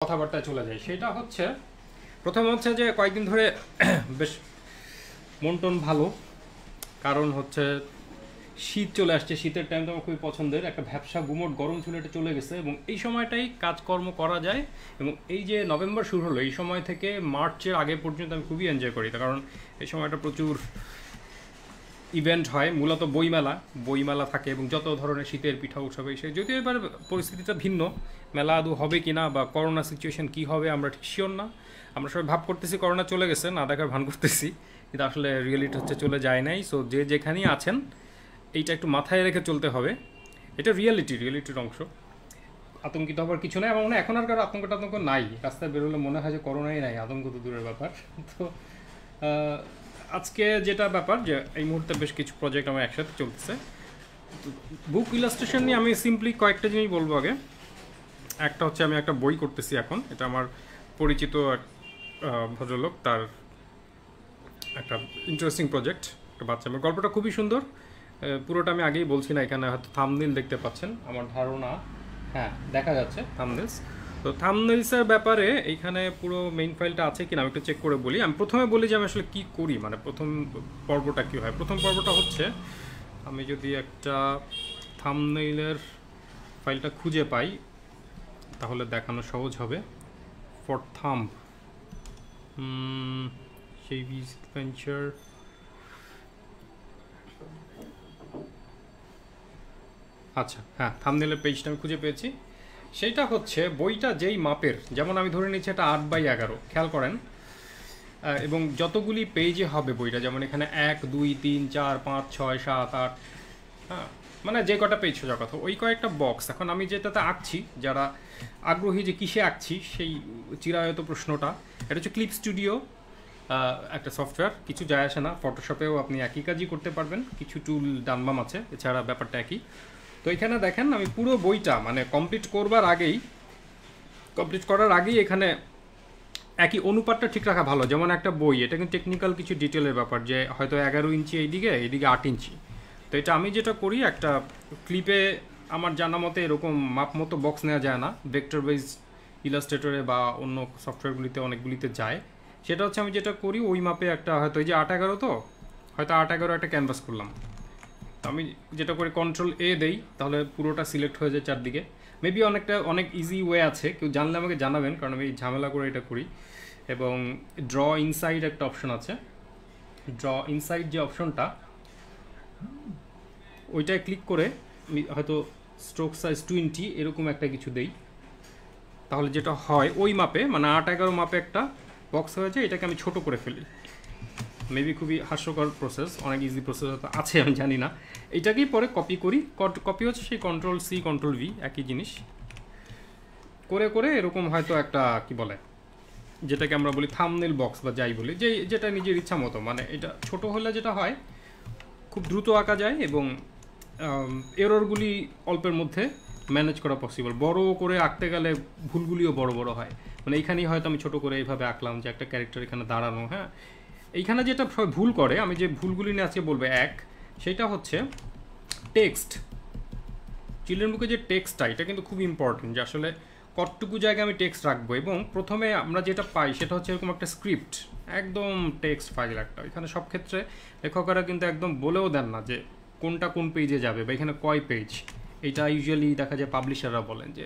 কথাবার্তায় চলে যায় সেটা হচ্ছে প্রথম হচ্ছে যে কয়েকদিন ধরে বেশ মন টন ভালো। কারণ হচ্ছে শীত চলে আসছে, শীতের টাইম তো আমার খুবই পছন্দের। একটা ভ্যাবসা গুমোট গরম ছিল, এটা চলে গেছে এবং এই সময়টাই কাজকর্ম করা যায়। এবং এই যে নভেম্বর শুরু হলো, এই সময় থেকে মার্চের আগে পর্যন্ত আমি খুবই এনজয় করি, তার কারণ এই সময়টা প্রচুর ইভেন্ট হয়, মূলত বইমেলা থাকে এবং যত ধরনের শীতের পিঠা উৎসব এসে, যদিও এবার পরিস্থিতিটা ভিন্ন, মেলা আদৌ হবে কি না বা করোনা সিচুয়েশন কী হবে আমরা ঠিক শিওর না। আমরা সবাই ভাব করতেছি করোনা চলে গেছে, না দেখার ভান করতেছি, কিন্তু আসলে রিয়েলিটি হচ্ছে চলে যায় নাই। সো যে যেখানেই আছেন এইটা একটু মাথায় রেখে চলতে হবে, এটা রিয়েলিটির অংশ। আতঙ্কিত হবার কিছু নেই, আমার মনে হয় এখন আর কারো আতঙ্ক নাই। রাস্তায় বেরোলে মনে হয় যে করোনাই নাই, আতঙ্ক তো দূরের ব্যাপার। তো আজকে যেটা ব্যাপার যে এই মুহূর্তে বেশ কিছু প্রজেক্ট আমার একসাথে চলতেছে। বুক ইলাস্ট্রেশন নিয়ে আমি সিম্পলি কয়েকটা জিনিস বলবো আগে। একটা হচ্ছে আমি একটা বই করতেছি এখন, এটা আমার পরিচিত এক ভদ্রলোক, তার একটা ইন্টারেস্টিং প্রজেক্ট, একটা বাচ্চা মেয়ে। গল্পটা খুবই সুন্দর, পুরোটা আমি আগেই বলছি না, এখানে হয়তো থাম্বনেল দেখতে পাচ্ছেন আমার ধারণা, হ্যাঁ দেখা যাচ্ছে থাম্বনেলস। তো থাম্বনেলসের ব্যাপারে এইখানে পুরো মেইন ফাইলটা আছে কিনা আমি একটু চেক করে বলি। আমি প্রথমে বলি যে আমি আসলে কী করি, মানে প্রথম পর্বটা কী হয়। প্রথম পর্বটা হচ্ছে, আমি যদি একটা থাম্বনেইলের ফাইলটা খুঁজে পাই তাহলে দেখানো সহজ হবে। ফর থাম্ব JV's Adventure, আচ্ছা হ্যাঁ, থাম্বনেইলের পেজটা আমি খুঁজে পেয়েছি। সেইটা হচ্ছে বইটা যেই মাপের, যেমন আমি ধরে নিচ্ছি এটা 8x11, খেয়াল করেন, এবং যতগুলি পেজে হবে বইটা, যেমন এখানে 1 2 3 4 5 6 7 8, হ্যাঁ মানে যে কটা পেজ সোজা কথা, ওই কয়েকটা বক্স। এখন আমি যেটাতে আঁকছি, যারা আগ্রহী যে কিসে আঁকছি সেই চিরায়ত প্রশ্নটা, এটা হচ্ছে ক্লিপ স্টুডিও, একটা সফটওয়্যার, কিছু যায় আসে না। ফটোশপেও আপনি একই কাজই করতে পারবেন, কিছু টুল ডানবাম আছে, এছাড়া ব্যাপারটা একই। তো এখানে দেখেন আমি পুরো বইটা মানে কমপ্লিট করার আগেই এখানে একই অনুপাতটা ঠিক রাখা ভালো। যেমন একটা বই, এটা কিন্তু টেকনিক্যাল কিছু ডিটেলের ব্যাপার, যে হয়তো 11 ইঞ্চি এইদিকে 8 ইঞ্চি। তো এটা আমি যেটা করি, একটা ক্লিপে আমার জানা মতে এরকম মাপ মতো বক্স নেওয়া যায় না, ভেক্টর বেস ইলাস্ট্রেটরে বা অন্য সফটওয়্যারগুলিতে অনেকগুলিতে যায়। সেটা হচ্ছে আমি যেটা করি, ওই মাপে একটা, হয়তো এই যে 8x11, তো হয়তো 8x11 একটা ক্যানভাস করলাম। আমি যেটা করি Ctrl+A দেই, তাহলে পুরোটা সিলেক্ট হয়ে যায় চারদিকে। মেবি অনেক ইজি ওয়ে আছে, কেউ জানলে আমাকে জানাবেন, কারণ আমি ঝামেলা করে এটা করি। এবং ড্র ইনসাইড একটা অপশন আছে, ড্র ইনসাইড যে অপশনটা, ওইটায় ক্লিক করে হয়তো স্ট্রোক সাইজ 20 এরকম একটা কিছু দেই, তাহলে যেটা হয় ওই মাপে, মানে 8x11 মাপে একটা বক্স হয়েছে, এটাকে আমি ছোট করে ফেলি। মেবি খুবই হাস্যকর প্রসেস, অনেক ইজি প্রসেস আছে আমি জানি না। এটাকেই পরে কপি করি, কপি হচ্ছে সেই Ctrl+C Ctrl+V, একই জিনিস করে এরকম হয়তো একটা কি বলে, যেটাকে আমরা বলি থাম্বনেল বক্স বা যাই বলি, যেটা নিজের ইচ্ছা মতো, মানে এটা ছোট হলে যেটা হয় খুব দ্রুত আঁকা যায় এবং এররগুলি অল্পের মধ্যে ম্যানেজ করা পসিবল। বড় করে আঁকতে গেলে ভুলগুলিও বড় হয়, মানে এইখানেই হয়তো আমি ছোট করে এইভাবে আঁকলাম যে একটা ক্যারেক্টার এখানে দাঁড়ানো, হ্যাঁ। এইখানে যেটা সবাই ভুল করে, আমি যে ভুলগুলি নিয়ে আজকে বলবো, সেটা হচ্ছে টেক্সট। চিলড্রেন বুকে যে টেক্সটটা, এটা কিন্তু খুব ইম্পর্টেন্ট, যে আসলে কতটুকু জায়গায় আমি টেক্সট রাখবো। এবং প্রথমে আমরা যেটা পাই সেটা হচ্ছে এরকম একটা স্ক্রিপ্ট, একদম টেক্সট ফাইল একটা। এখানে সব ক্ষেত্রে লেখকেরা কিন্তু একদম বলেও দেন না যে কোনটা কোন পেজে যাবে বা এখানে কয় পেজ। এটা ইউজুয়ালি দেখা যায় পাবলিশাররা বলেন যে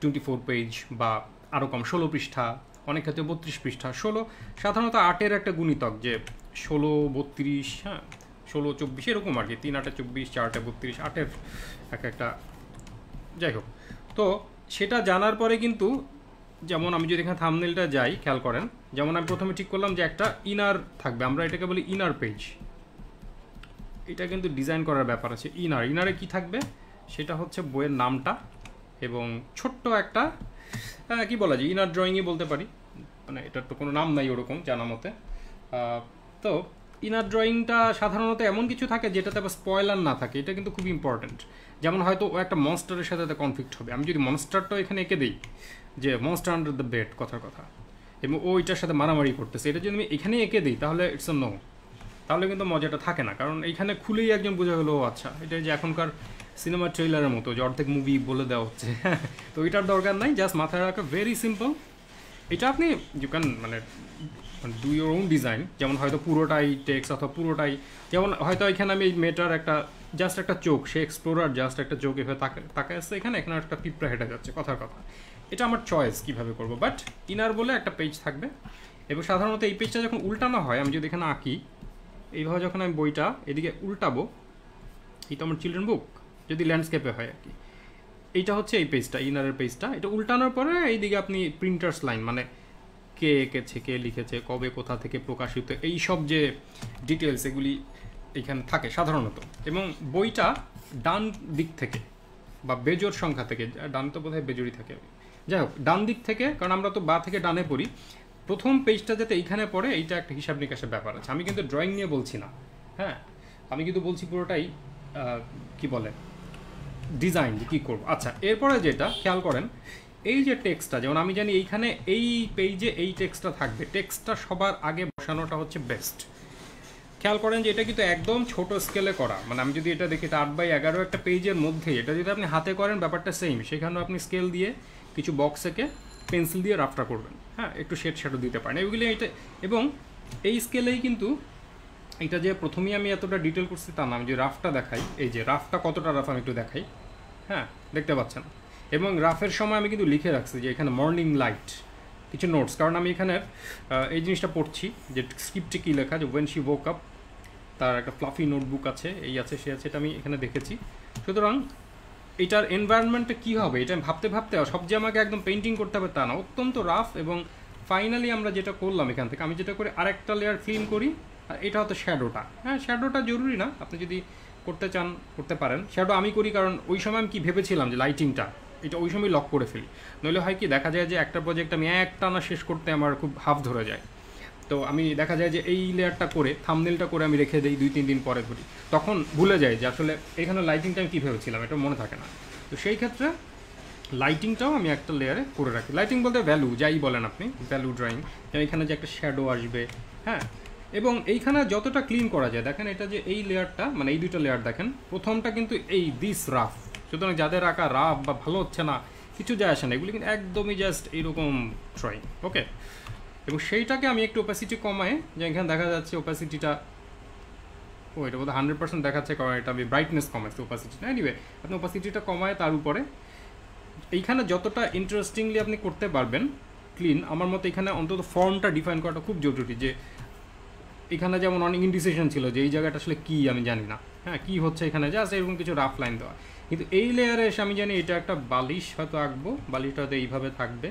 24 পেজ বা আরও কম, 16 পৃষ্ঠা, অনেক ক্ষেত্রে 32 পৃষ্ঠা। 16 সাধারণত 8-এর একটা গুণিতক, যে 16 32, হ্যাঁ 16 24 এরকম আর কি, 3 8 24, 4 8 32, 8-এর একটা, যাই হোক। তো সেটা জানার পরে কিন্তু, যেমন আমি যদি এখানে থাম্বনেলটা যাই, খেয়াল করেন, যেমন আমি প্রথমে ঠিক করলাম যে একটা ইনার থাকবে, আমরা এটাকে বলি ইনার পেজ। এটা কিন্তু ডিজাইন করার ব্যাপার আছে। ইনারে কি থাকবে সেটা হচ্ছে বইয়ের নামটা এবং ছোট্ট একটা কি বলা যায়, ইনার ড্রয়িংই বলতে পারি, মানে এটার তো কোনো নাম নাই ওরকম জানা মতে। তো ইনার ড্রয়িংটা সাধারণত এমন কিছু থাকে যেটাতে আবার স্পয়লার না থাকে, এটা কিন্তু খুব ইম্পর্টেন্ট। যেমন হয়তো ও একটা মনস্টারের সাথে কনফ্লিক্ট হবে, আমি যদি মনস্টারটাও এখানে এঁকে দিই যে মনস্টার আন্ডার দ্য বেড কথার কথা, এবং ওইটার সাথে মারামারি করতেছে, এটা যদি আমি এখানে এঁকে দিই তাহলে ইটস নো, তাহলে কিন্তু মজাটা থাকে না। কারণ এইখানে খুলেই একজন বোঝা গেলো আচ্ছা এটা যে এখনকার সিনেমা ট্রেলারের মতো যে অর্ধেক মুভি বলে দেওয়া হচ্ছে। তো এটার দরকার নাই, জাস্ট মাথায় রাখা ভেরি সিম্পল। এটা আপনি ইউ ক্যান মানে ডু ইউর ওন ডিজাইন, যেমন হয়তো পুরোটাই টেক্সট অথবা পুরোটাই, যেমন হয়তো এখানে আমি এই মেয়েটার একটা জাস্ট একটা চোখ, সে এক্সপ্লোরার জাস্ট একটা চোখ এভাবে তাকায় আসছে, এখানে একটা পিঁপড়া হেঁটে যাচ্ছে, কথার কথা। এটা আমার চয়েস কীভাবে করবো, বাট ইনার বলে একটা পেজ থাকবে। এবং সাধারণত এই পেজটা যখন উল্টানো হয়, আমি যদি এখানে আঁকি এইভাবে, যখন আমি বইটা এদিকে উল্টাবো, এই তো আমার চিলড্রেন বুক যদি ল্যান্ডস্কেপে হয় আর কি, এইটা হচ্ছে এই পেজটা, ইনারের পেজটা। এটা উল্টানোর পরে এইদিকে আপনি প্রিন্টার্স লাইন, মানে কে এঁকেছে, কে লিখেছে, কবে, কোথা থেকে প্রকাশিত, এই সব যে ডিটেলস এগুলি এখানে থাকে সাধারণত। এবং বইটা ডান দিক থেকে বা বেজোর সংখ্যা থেকে, ডান তো বোধহয় বেজোরই থাকে, যাই হোক ডান দিক থেকে, কারণ আমরা তো বা থেকে ডানে পড়ি, প্রথম পেজটা যাতে এইখানে পড়ে, এইটা একটা হিসাব নিকাশের ব্যাপার আছে। আমি কিন্তু ড্রয়িং নিয়ে বলছি না, হ্যাঁ, আমি কিন্তু বলছি পুরোটাই কি বলে ডিজাইন, যে কী করবো। আচ্ছা, এরপরে যেটা খেয়াল করেন, এই যে টেক্সটটা, যেমন আমি জানি এইখানে এই পেজে এই টেক্সটটা থাকবে, টেক্সটটা সবার আগে বসানোটা হচ্ছে বেস্ট। খেয়াল করেন যে এটা কিন্তু একদম ছোট স্কেলে করা, মানে আমি যদি এটা দেখি, এটা 8x11 একটা পেজের মধ্যে, এটা যদি আপনি হাতে করেন ব্যাপারটা সেম, সেখানেও আপনি স্কেল দিয়ে কিছু বক্স এঁকে পেন্সিল দিয়ে রাফটা করবেন, হ্যাঁ, একটু শেড শ্যাডো দিতে পারেন এগুলি। এটা এবং এই স্কেলেই কিন্তু এটা যে প্রথমেই আমি এতটা ডিটেল করছি তা না, আমি যে রাফটা দেখাই, এই যে রাফটা কতটা রাফ আমি একটু দেখাই, হ্যাঁ, দেখতে পাচ্ছেন। এবং রাফের সময় আমি কিন্তু লিখে রাখছি যে এখানে মর্নিং লাইট, কিছু নোটস, কারণ আমি এখানে এই জিনিসটা পড়ছি যে স্ক্রিপ্টে কী লেখা, যে ওয়েন শি woke up, তার একটা ফ্লাফি নোটবুক আছে, এই আছে, সে আছে, এটা আমি এখানে দেখেছি। সুতরাং এটার এনভায়রনমেন্টটা কী হবে, এটা ভাবতে ভাবতে সব যে আমাকে একদম পেন্টিং করতে হবে তা না, অত্যন্ত রাফ। এবং ফাইনালি আমরা যেটা করলাম এখান থেকে, আমি যেটা করে আরেকটা লেয়ার ফিল করি, আর এটা হতো শ্যাডোটা। হ্যাঁ, শ্যাডোটা জরুরি না, আপনি যদি করতে চান করতে পারেন। শ্যাডো আমি করি কারণ ওই সময় আমি কি ভেবেছিলাম যে লাইটিংটা এটা ওই সময় লক করে ফেলি, নইলে হয় কি দেখা যায় যে একটা প্রজেক্ট আমি একটানা শেষ করতে আমার খুব হাফ ধরে যায়। তো আমি দেখা যায় যে এই লেয়ারটা করে থাম্বনেলটা করে আমি রেখে দিই 2-3 দিন পরে ধরি, তখন ভুলে যাই যে আসলে এখানে লাইটিংটা আমি কী ভেবেছিলাম, এটা মনে থাকে না। তো সেই ক্ষেত্রে লাইটিংটাও আমি একটা লেয়ারে করে রাখি। লাইটিং বলতে ভ্যালু যাই বলেন আপনি, ভ্যালু ড্রয়িং, এখানে যে একটা শ্যাডো আসবে, হ্যাঁ। এবং এইখানে যতটা ক্লিন করা যায়, দেখেন এটা যে এই লেয়ারটা, মানে এই দুটো লেয়ার দেখেন, প্রথমটা কিন্তু এই দিস রাফ, সুতরাং যাদের আঁকা রাফ বা ভালো হচ্ছে না, কিছু যায় আসে না, এগুলি কিন্তু একদমই জাস্ট এইরকম ড্রয়িং, ওকে। এবং সেইটাকে আমি একটু ওপাসিটি কমায়, যে এখানে দেখা যাচ্ছে ওপাসিটিটা, ও এটা বোধহয় 100% দেখাচ্ছে, কারণ এটা আমি ব্রাইটনেস কমাইছি, ওপাসিটিটা। এনিওয়ে, আপনি ওপাসিটিটা কমায় তার উপরে এইখানে যতটা ইন্টারেস্টিংলি আপনি করতে পারবেন ক্লিন, আমার মতো এখানে অন্তত ফর্মটা ডিফাইন করাটা খুব জরুরি। যে এখানে যেমন অনেক ইনডিসিশন ছিল যে এই জায়গাটা আসলে কী আমি জানি না, হ্যাঁ, কী হচ্ছে এখানে, জাস্ট এরকম কিছু রাফ লাইন দেওয়া। কিন্তু এই লেয়ারে এসে আমি জানি এটা একটা বালিশ হয়তো আঁকবো, বালিশটা হয়তো এইভাবে থাকবে,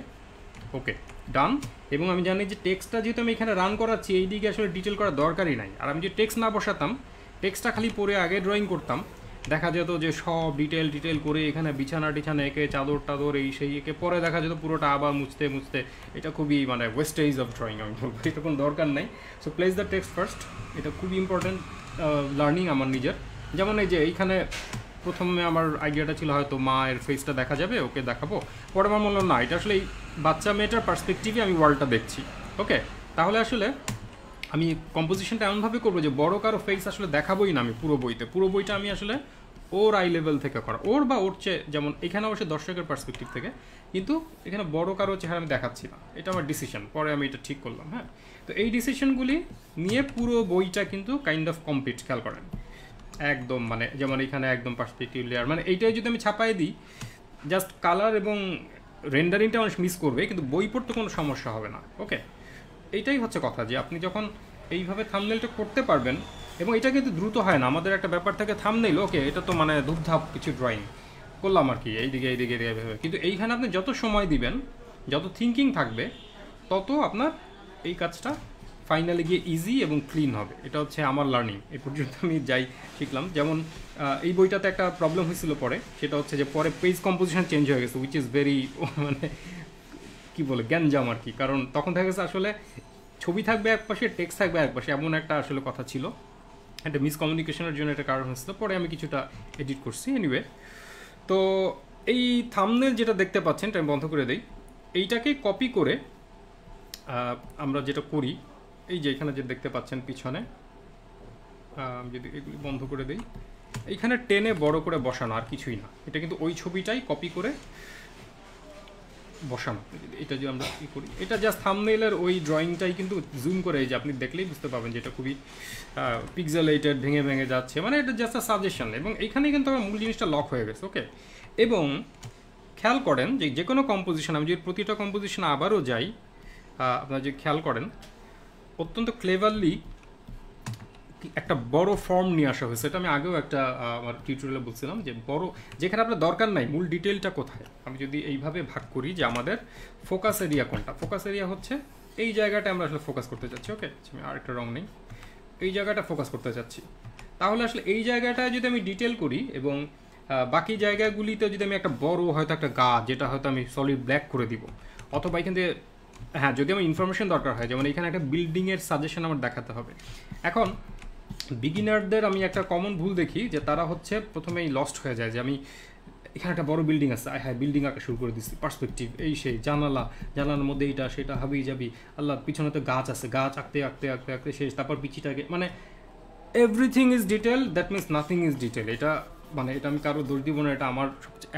ওকে, ডান। এবং আমি জানি যে টেক্সটটা যেহেতু আমি এখানে রান করাচ্ছি, এই দিকে আসলে ডিটেল করার দরকারই নাই। আর আমি যে টেক্সট না বসাতাম, টেক্সটটা খালি পরে আগে ড্রয়িং করতাম, দেখা যেত যে সব ডিটেল করে এখানে বিছানা টিছানা এঁকে, চাদর টাদর এই সেই এঁকে, পরে দেখা যেত পুরোটা আবার মুছতে এটা খুবই মানে ওয়েস্টেজ অফ ড্রয়িং আমি বলবো, এটা কোনো দরকার নাই। So place the text first, এটা খুবই ইম্পর্টেন্ট লার্নিং আমার নিজের। যেমন এই যে এইখানে প্রথমে আমার আইডিয়াটা ছিল হয়তো মায়ের ফেসটা দেখা যাবে, ওকে দেখাবো, পরে আমার মনে হলো না, এটা আসলে এই বাচ্চা মেয়েটার পার্সপেক্টিভে আমি ওয়ার্ল্ডটা দেখছি, ওকে। তাহলে আসলে আমি কম্পোজিশনটা এমনভাবে করবো যে বড় কারো ফেস আসলে দেখাবোই না আমি পুরো বইটা আমি আসলে ওর আই লেভেল থেকে করা, ওর বা ওর চেয়ে, যেমন এখানে অবশ্যই দর্শকের পার্সপেক্টিভ থেকে, কিন্তু এখানে বড় কারো চেহারা আমি দেখাচ্ছি না, এটা আমার ডিসিশন, পরে আমি এটা ঠিক করলাম, হ্যাঁ। তো এই ডিসিশনগুলি নিয়ে পুরো বইটা কিন্তু কাইন্ড অফ কমপ্লিট, খেয়াল করেন একদম, মানে যেমন এখানে একদম পার্সপেক্টিভ লেয়ার, মানে এইটাই যদি আমি ছাপাই দিই, জাস্ট কালার এবং রেন্ডারিংটা মানুষ মিস করবে, কিন্তু বই পড়তে কোনো সমস্যা হবে না, ওকে। এইটাই হচ্ছে কথা, যে আপনি যখন এইভাবে থাম্বনেলটা করতে পারবেন, এবং এটা কিন্তু দ্রুত হয় না, আমাদের একটা ব্যাপার থেকে থাম্বনেল, ওকে, এটা তো মানে ধূপধাপ কিছু ড্রয়িং করলাম আর কি, এইদিকে এইভাবে, কিন্তু এইখানে আপনি যত সময় দিবেন, যত থিঙ্কিং থাকবে, তত আপনার এই কাজটা ফাইনালি গিয়ে ইজি এবং ক্লিন হবে। এটা হচ্ছে আমার লার্নিং, এই পর্যন্ত আমি যাই শিখলাম। যেমন এই বইটাতে একটা প্রবলেম হয়েছিল পরে, সেটা হচ্ছে যে পরে পেজ কম্পোজিশন চেঞ্জ হয়ে গেছে, উইচ ইজ ভেরি মানে কী বলে গ্যাঞ্জাম আর কি, কারণ তখন দেখা গেছে আসলে ছবি থাকবে এক পাশে, টেক্সট থাকবে এক পাশে, এমন একটা আসলে কথা ছিল, একটা মিসকমিউনিকেশনের জন্য একটা কারণ হয়েছিল, পরে আমি কিছুটা এডিট করছি। এনিওয়ে, তো এই থাম্বনেল যেটা দেখতে পাচ্ছেন, এটা আমি বন্ধ করে দিই, এইটাকে কপি করে আমরা যেটা করি, এই যে এখানে যে দেখতে পাচ্ছেন পিছনে, যদি এগুলি বন্ধ করে দিই, এইখানে টেনে বড় করে বসানো, আর কিছুই না। এটা কিন্তু ওই ছবিটাই কপি করে বসানো। এটা যে আমরা কী করি, এটা জাস্ট থাম্বনেইলের ওই ড্রয়িংটাই কিন্তু জুম করে, এই যে আপনি দেখলেই বুঝতে পারবেন যে এটা খুবই পিক্সেলেটেড, ভেঙে ভেঙে যাচ্ছে, মানে এটা জাস্ট আ সাজেশন। এবং এইখানে কিন্তু আমার মূল জিনিসটা লক হয়ে গেছে। ওকে, এবং খেয়াল করেন যে যে কোনো কম্পোজিশন, আমি যদি প্রতিটা কম্পোজিশন আবারও যাই, আপনারা যে খেয়াল করেন অত্যন্ত ক্লেভারলি একটা বড় ফর্ম নিয়ে আসা হয়েছে। এটা আমি আগেও একটা আমার টিউটোরিয়ালে বলছিলাম যে বড়, যেখানে আপনার দরকার নাই মূল ডিটেলটা কোথায়। আমি যদি এইভাবে ভাগ করি যে আমাদের ফোকাস এরিয়া কোনটা, ফোকাস এরিয়া হচ্ছে এই জায়গাটা আমরা আসলে ফোকাস করতে চাচ্ছি। ওকে, আমি আরেকটা রং নেই, এই জায়গাটা ফোকাস করতে চাচ্ছি। তাহলে আসলে এই জায়গাটায় যদি আমি ডিটেল করি এবং বাকি জায়গাগুলিতে যদি আমি একটা বড় হয়তো একটা গাছ, যেটা হয়তো আমি সলিড ব্ল্যাক করে দিব, অথবা এখান থেকে হ্যাঁ যদি আমার ইনফরমেশন দরকার হয়, যেমন এখানে একটা বিল্ডিংয়ের সাজেশন আমার দেখাতে হবে। এখন বিগিনারদের আমি একটা কমন ভুল দেখি যে তারা হচ্ছে প্রথমেই লস্ট হয়ে যায়, যে আমি এখানে একটা বড় বিল্ডিং আছে, হ্যাঁ বিল্ডিং আঁকা শুরু করে দিচ্ছি, পার্সপেক্টিভ এই সেই, জানালার মধ্যে এইটা সেটা হাবি যাবি, আল্লাহ পিছনে তো গাছ আছে, গাছ আঁকতে আঁকতে আঁকতে আঁকতে শেষ, তারপর পিছিটাকে, মানে everything is detail, that means nothing is detail. এটা মানে এটা আমি কারো দোষ দিব না, এটা আমার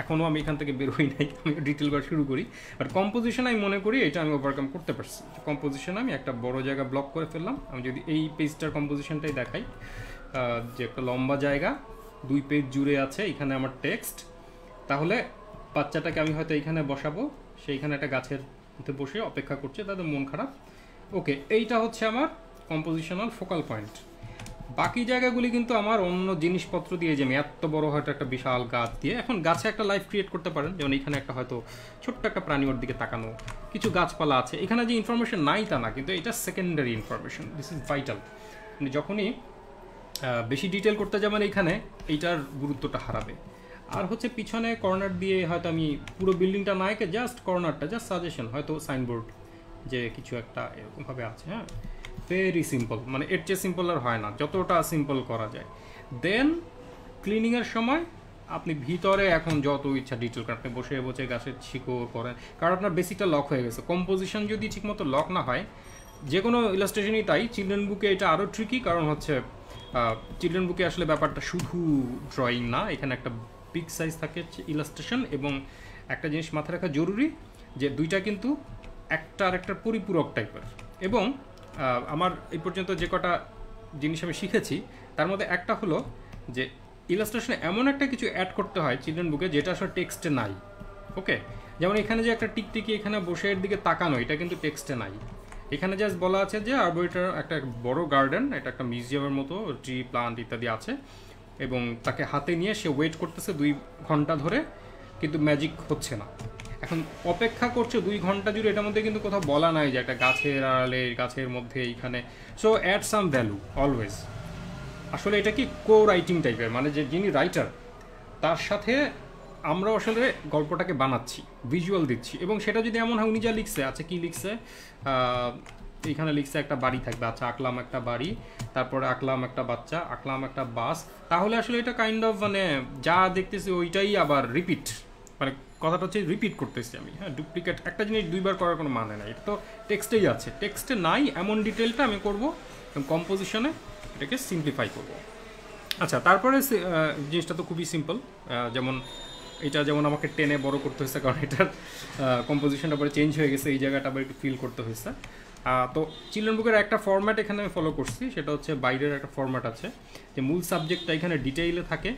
এখনও আমি এখান থেকে বের হই নাই, আমি ডিটেল করা শুরু করি। বাট কম্পোজিশন আমি মনে করি এটা আমি ওভারকাম করতে পারছি। কম্পোজিশন আমি একটা বড় জায়গা ব্লক করে ফেললাম। আমি যদি এই পেজটার কম্পোজিশনটাই দেখাই, যে একটা লম্বা জায়গা 2 পেজ জুড়ে আছে, এখানে আমার টেক্সট, তাহলে বাচ্চাটাকে আমি হয়তো এইখানে বসাবো, সেইখানে একটা গাছের মধ্যে বসে অপেক্ষা করছে, তাদের মন খারাপ। ওকে, এইটা হচ্ছে আমার কম্পোজিশনাল ফোকাল পয়েন্ট। বাকি জায়গাগুলি কিন্তু আমার অন্য জিনিসপত্র দিয়ে, যে আমি এত বড় হয়তো একটা বিশাল গাছ দিয়ে, এখন গাছে একটা লাইফ ক্রিয়েট করতে পারেন, যেমন এখানে একটা হয়তো ছোট্ট একটা প্রাণী ওর দিকে তাকানো, কিছু গাছপালা আছে, এখানে যে ইনফরমেশন নাই তা না, কিন্তু এটা secondary information, this is vital. মানে যখনই বেশি ডিটেল করতে যাবেন এইখানে, এইটার গুরুত্বটা হারাবে। আর হচ্ছে পিছনে কর্নার দিয়ে হয়তো আমি পুরো বিল্ডিংটা না এঁকে জাস্ট কর্নারটা, জাস্ট সাজেশন, হয়তো সাইনবোর্ড যে কিছু একটা এরকমভাবে আছে। হ্যাঁ, ভেরি সিম্পল, মানে এর চেয়ে সিম্পল আর হয় না, যতটা সিম্পল করা যায়। দেন ক্লিনিংয়ের সময় আপনি ভিতরে এখন যত ইচ্ছা ডিটেল করেন, আপনি বসে বসে গাছের শিকড় করেন, কারণ আপনার বেসিকটা লক হয়ে গেছে। কম্পোজিশন যদি ঠিকমতো লক না হয়, যে কোনো ইলাস্ট্রেশনই তাই, চিলড্রেন বুকে এটা আরও ট্রিকি, কারণ হচ্ছে চিলড্রেন বুকে আসলে ব্যাপারটা শুধু ড্রয়িং না, এখানে একটা বিগ সাইজ থাকে ইলাস্ট্রেশন, এবং একটা জিনিস মাথায় রাখা জরুরি যে দুইটা কিন্তু একটা আর একটা পরিপূরক টাইপের। এবং আমার এই পর্যন্ত যে কটা জিনিস আমি শিখেছি, তার মধ্যে একটা হলো যে ইলাস্ট্রেশনে এমন একটা কিছু অ্যাড করতে হয় চিলড্রেন বুকে, যেটা আসলে টেক্সটে নাই। ওকে, যেমন এখানে যে একটা টিকটিকি এখানে বসে এর দিকে তাকানো, এটা কিন্তু টেক্সটে নাই। এখানে জাস্ট বলা আছে যে আরবরেটার একটা বড় গার্ডেন, এটা একটা মিউজিয়ামের মতো, ট্রি প্লান্ট ইত্যাদি আছে, এবং তাকে হাতে নিয়ে সে ওয়েট করতেছে 2 ঘন্টা ধরে, কিন্তু ম্যাজিক হচ্ছে না। এখন অপেক্ষা করছে 2 ঘন্টা জুড়ে, এটার মধ্যে কিন্তু কোথাও বলা নাই যে একটা গাছের আড়ালে, গাছের মধ্যে এইখানে। So add some value always. আসলে এটা কি কো রাইটিং টাইপের, মানে যে যিনি রাইটার তার সাথে আমরা আসলে গল্পটাকে বানাচ্ছি, ভিজুয়াল দিচ্ছি। এবং সেটা যদি এমন হয় উনি যা লিখছে, আচ্ছা কী লিখছে, এইখানে লিখছে একটা বাড়ি থাকবে, আচ্ছা আঁকলাম একটা বাড়ি, তারপরে আঁকলাম একটা বাচ্চা, আঁকলাম একটা বাস, তাহলে আসলে এটা কাইন্ড অফ মানে যা দেখতেছি ওইটাই আবার রিপিট, মানে কথাটা হচ্ছে রিপিট করতেছি আমি। হ্যাঁ, ডুপ্লিকেট একটা জিনিস 2 বার করার কোনো মানে নাই, এটা তো টেক্সটেই আছে, টেক্সটে নাই এমন ডিটেলটা আমি করবো, এবং কম্পোজিশনে এটাকে সিম্পলিফাই করবো। আচ্ছা, তারপরে জিনিসটা তো খুবই সিম্পল, যেমন এটা যেমন আমাকে টেনে বড় করতে হয়েছে, কারণ এটার কম্পোজিশনটা পরে চেঞ্জ হয়ে গেছে, এই জায়গাটা আবার একটু ফিল করতে হয়েছে। তো চিলড্রেন বুকের একটা ফরম্যাট এখানে আমি ফলো করছি, সেটা হচ্ছে বাইরের একটা ফরম্যাট আছে, যে মূল সাবজেক্টটা এখানে ডিটেইলে থাকে,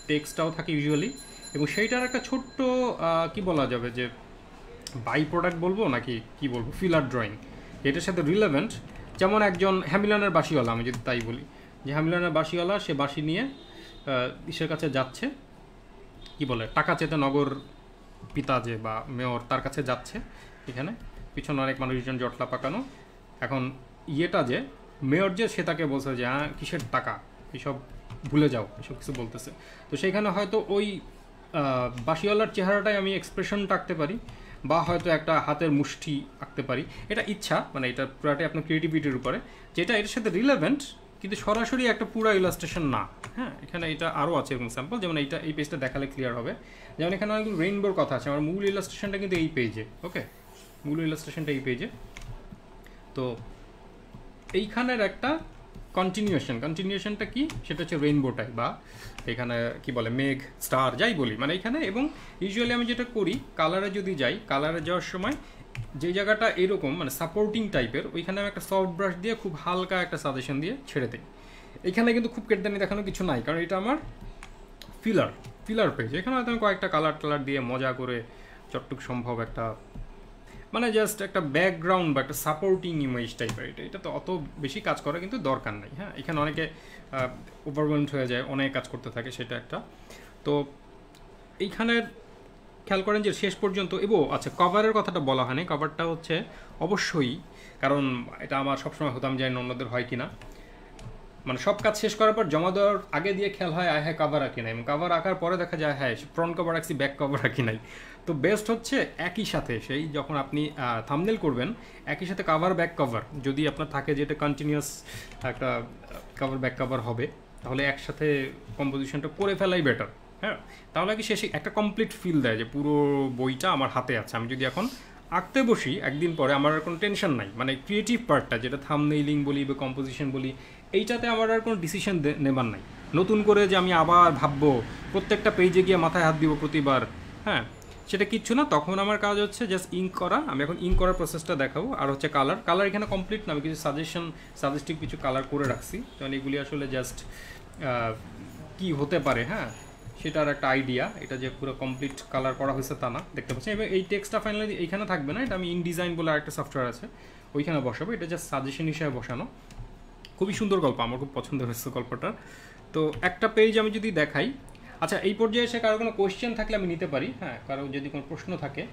টেক্সটটাও থাকে ইউজুয়ালি, এবং সেইটার একটা ছোট্ট কি বলা যাবে যে বাই প্রোডাক্ট বলবো নাকি কি বলবো, ফিলার ড্রয়িং, এটার সাথে রিলেভেন্ট। যেমন একজন হ্যামিলনের বাঁশিওয়ালা, আমি যদি তাই বলি, যে হ্যামিলনের বাঁশিওয়ালা, সে বাঁশি নিয়ে ইসের কাছে যাচ্ছে, কি বলে টাকা চেতে, নগর পিতা যে বা মেয়র, তার কাছে যাচ্ছে, এখানে পিছনে অনেক মানুষজন জটলা পাকানো। এখন ইয়েটা যে মেয়র যে, সে তাকে বলছে যে হ্যাঁ কিসের টাকা, এসব ভুলে যাও, এসব কিছু বলতেছে। তো সেইখানে হয়তো ওই বাঁশিওয়ালার চেহারাটাই আমি এক্সপ্রেশনটা আঁকতে পারি, বা হয়তো একটা হাতের মুষ্টি আঁকতে পারি, এটা ইচ্ছা, মানে এটা পুরাটাই আপনার ক্রিয়েটিভিটির উপরে, যেটা এটার সাথে রিলেভেন্ট, কিন্তু সরাসরি একটা পুরো ইলাস্ট্রেশন না। হ্যাঁ, এখানে এটা আরও আছে এরকম স্যাম্পল, যেমন এইটা এই পেজটা দেখালে ক্লিয়ার হবে। যেমন এখানে অনেকগুলো রেইনবোর কথা আছে, আমার মূল ইলাস্ট্রেশনটা কিন্তু এই পেজে। ওকে, মূল ইলাস্ট্রেশনটা এই পেজে। তো এইখানের একটা কন্টিনিউশনটা কি, সেটা হচ্ছে রেইনবো টাইপ বা এখানে কি বলে মেঘ, স্টার, যাই বলি মানে এখানে। এবং ইউজুয়ালি আমি যেটা করি, কালারে যদি যাই, কালারে যাওয়ার সময় যে জায়গাটা এরকম মানে সাপোর্টিং টাইপের, ওইখানে আমি একটা সফট ব্রাশ দিয়ে খুব হালকা একটা সাজেশন দিয়ে ছেড়ে দিই। এখানে কিন্তু খুব কেটদানি দেখানো কিছু নাই, কারণ এটা আমার ফিলার পেজ। এখানে হয়তো আমি কয়েকটা কালার দিয়ে মজা করে যতটুকু সম্ভব একটা মানে জাস্ট একটা ব্যাকগ্রাউন্ড বা একটা সাপোর্টিং ইমেজ টাইপের, এটা তো অত বেশি কাজ করা কিন্তু দরকার নাই। হ্যাঁ, এখানে অনেকে ওভারওয়েলড হয়ে যায়, অনেক কাজ করতে থাকে, সেটা একটা। তো এইখানে খেয়াল করেন যে শেষ পর্যন্ত আচ্ছা, কভারের কথাটা বলা হয়নি। কভারটা হচ্ছে অবশ্যই, কারণ এটা আমার সবসময় হতাম, জানি না অন্যদের হয় কিনা, মানে সব কাজ শেষ করার পর জমা দেওয়ার আগে দিয়ে খেয়াল হয় হ্যাঁ কভার আঁকি নাই, এবং কভার আঁকার পরে দেখা যায় হ্যাঁ ফ্রন্ট কভার আঁকছি, ব্যাক কভার আঁকি নাই। তো বেস্ট হচ্ছে একই সাথে সেই যখন আপনি থাম্বনেল করবেন, একই সাথে কভার ব্যাক কভার যদি আপনার থাকে, যেটা কন্টিনিউয়াস একটা কভার ব্যাক কভার হবে, তাহলে একসাথে কম্পোজিশনটা করে ফেলাই বেটার। হ্যাঁ, তাহলে কি শেষে একটা কমপ্লিট ফিল দেয় যে পুরো বইটা আমার হাতে আছে। আমি যদি এখন আঁকতে বসি একদিন পরে, আমার আর কোনো টেনশন নাই, মানে ক্রিয়েটিভ পার্টটা যেটা থাম্বনেইলিং বলি বা কম্পোজিশন বলি, এইটাতে আমার আর কোনো ডিসিশন নেবার নাই নতুন করে যে আমি আবার ভাববো, প্রত্যেকটা পেজে গিয়ে মাথায় হাত দিব প্রতিবার। হ্যাঁ, সেটা কিচ্ছু না। তখন আমার কাজ হচ্ছে জাস্ট ইঙ্ক করা। আমি এখন ইঙ্ক করার প্রসেসটা দেখাবো। আর হচ্ছে কালার এখানে কমপ্লিট না, আমি কিছু সাজেস্টিভ কিছু কালার করে রাখছি, কারণ এগুলি আসলে জাস্ট কি হতে পারে, হ্যাঁ সেটার একটা আইডিয়া। এটা যে পুরো কমপ্লিট কালার করা হয়েছে তা না, দেখতে পাচ্ছি। এবার এই টেক্সটটা ফাইনালি এইখানে থাকবে না, এটা আমি ইনডিজাইন বলে আরেকটা সফটওয়্যার আছে, ওইখানে বসাবো। এটা জাস্ট সাজেশন হিসেবে বসানো। খুবই সুন্দর গল্প, আমার খুব পছন্দ হয়েছে গল্পটা। তো একটা পেজ আমি যদি দেখাই, আচ্ছা এই পর্যায়ে এসে কারো কোনো কোয়েশ্চেন থাকলে আমি নিতে পারি। হ্যাঁ, কারো যদি কোনো প্রশ্ন থাকে,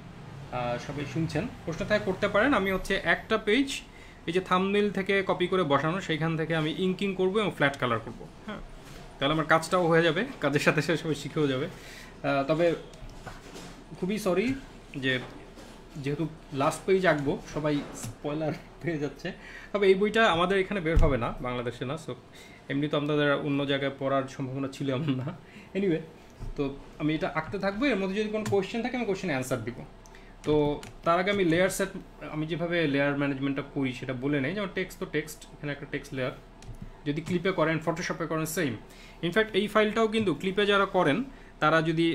সবাই শুনছেন, প্রশ্ন থাকে করতে পারেন। আমি হচ্ছে একটা পেজ এই যে থাম্বনেইল থেকে কপি করে বসানো, সেইখান থেকে আমি ইঙ্কিং করবো এবং ফ্ল্যাট কালার করবো। হ্যাঁ, তাহলে আমার কাজটাও হয়ে যাবে, কাজের সাথে সাথে সবাই শিখেও যাবে। তবে খুবই সরি যেহেতু লাস্ট পেজ আঁকবো, সবাই স্পয়লার পেয়ে যাচ্ছে। তবে এই বইটা আমাদের এখানে বের হবে না, বাংলাদেশে না, সো এমনি তো আপনাদের অন্য জায়গায় পড়ার সম্ভাবনা ছিল এমন না। এনিওয়ে, তো আমি এটা আঁকতে থাকবো, এর মধ্যে যদি কোনো কোয়েশ্চেন থাকে আমি কোয়েশ্চেনে অ্যান্সার দিব। তো তার আগে আমি লেয়ার সেট, আমি যেভাবে লেয়ার ম্যানেজমেন্টটা করি সেটা বলে নেই। যেমন টেক্সট, তো টেক্সট এখানে একটা টেক্সট লেয়ার, যদি ক্লিপে করেন, ফটোশপে করেন, সেম। ইনফ্যাক্ট এই ফাইলটাও কিন্তু ক্লিপে যারা করেন, তারা যদি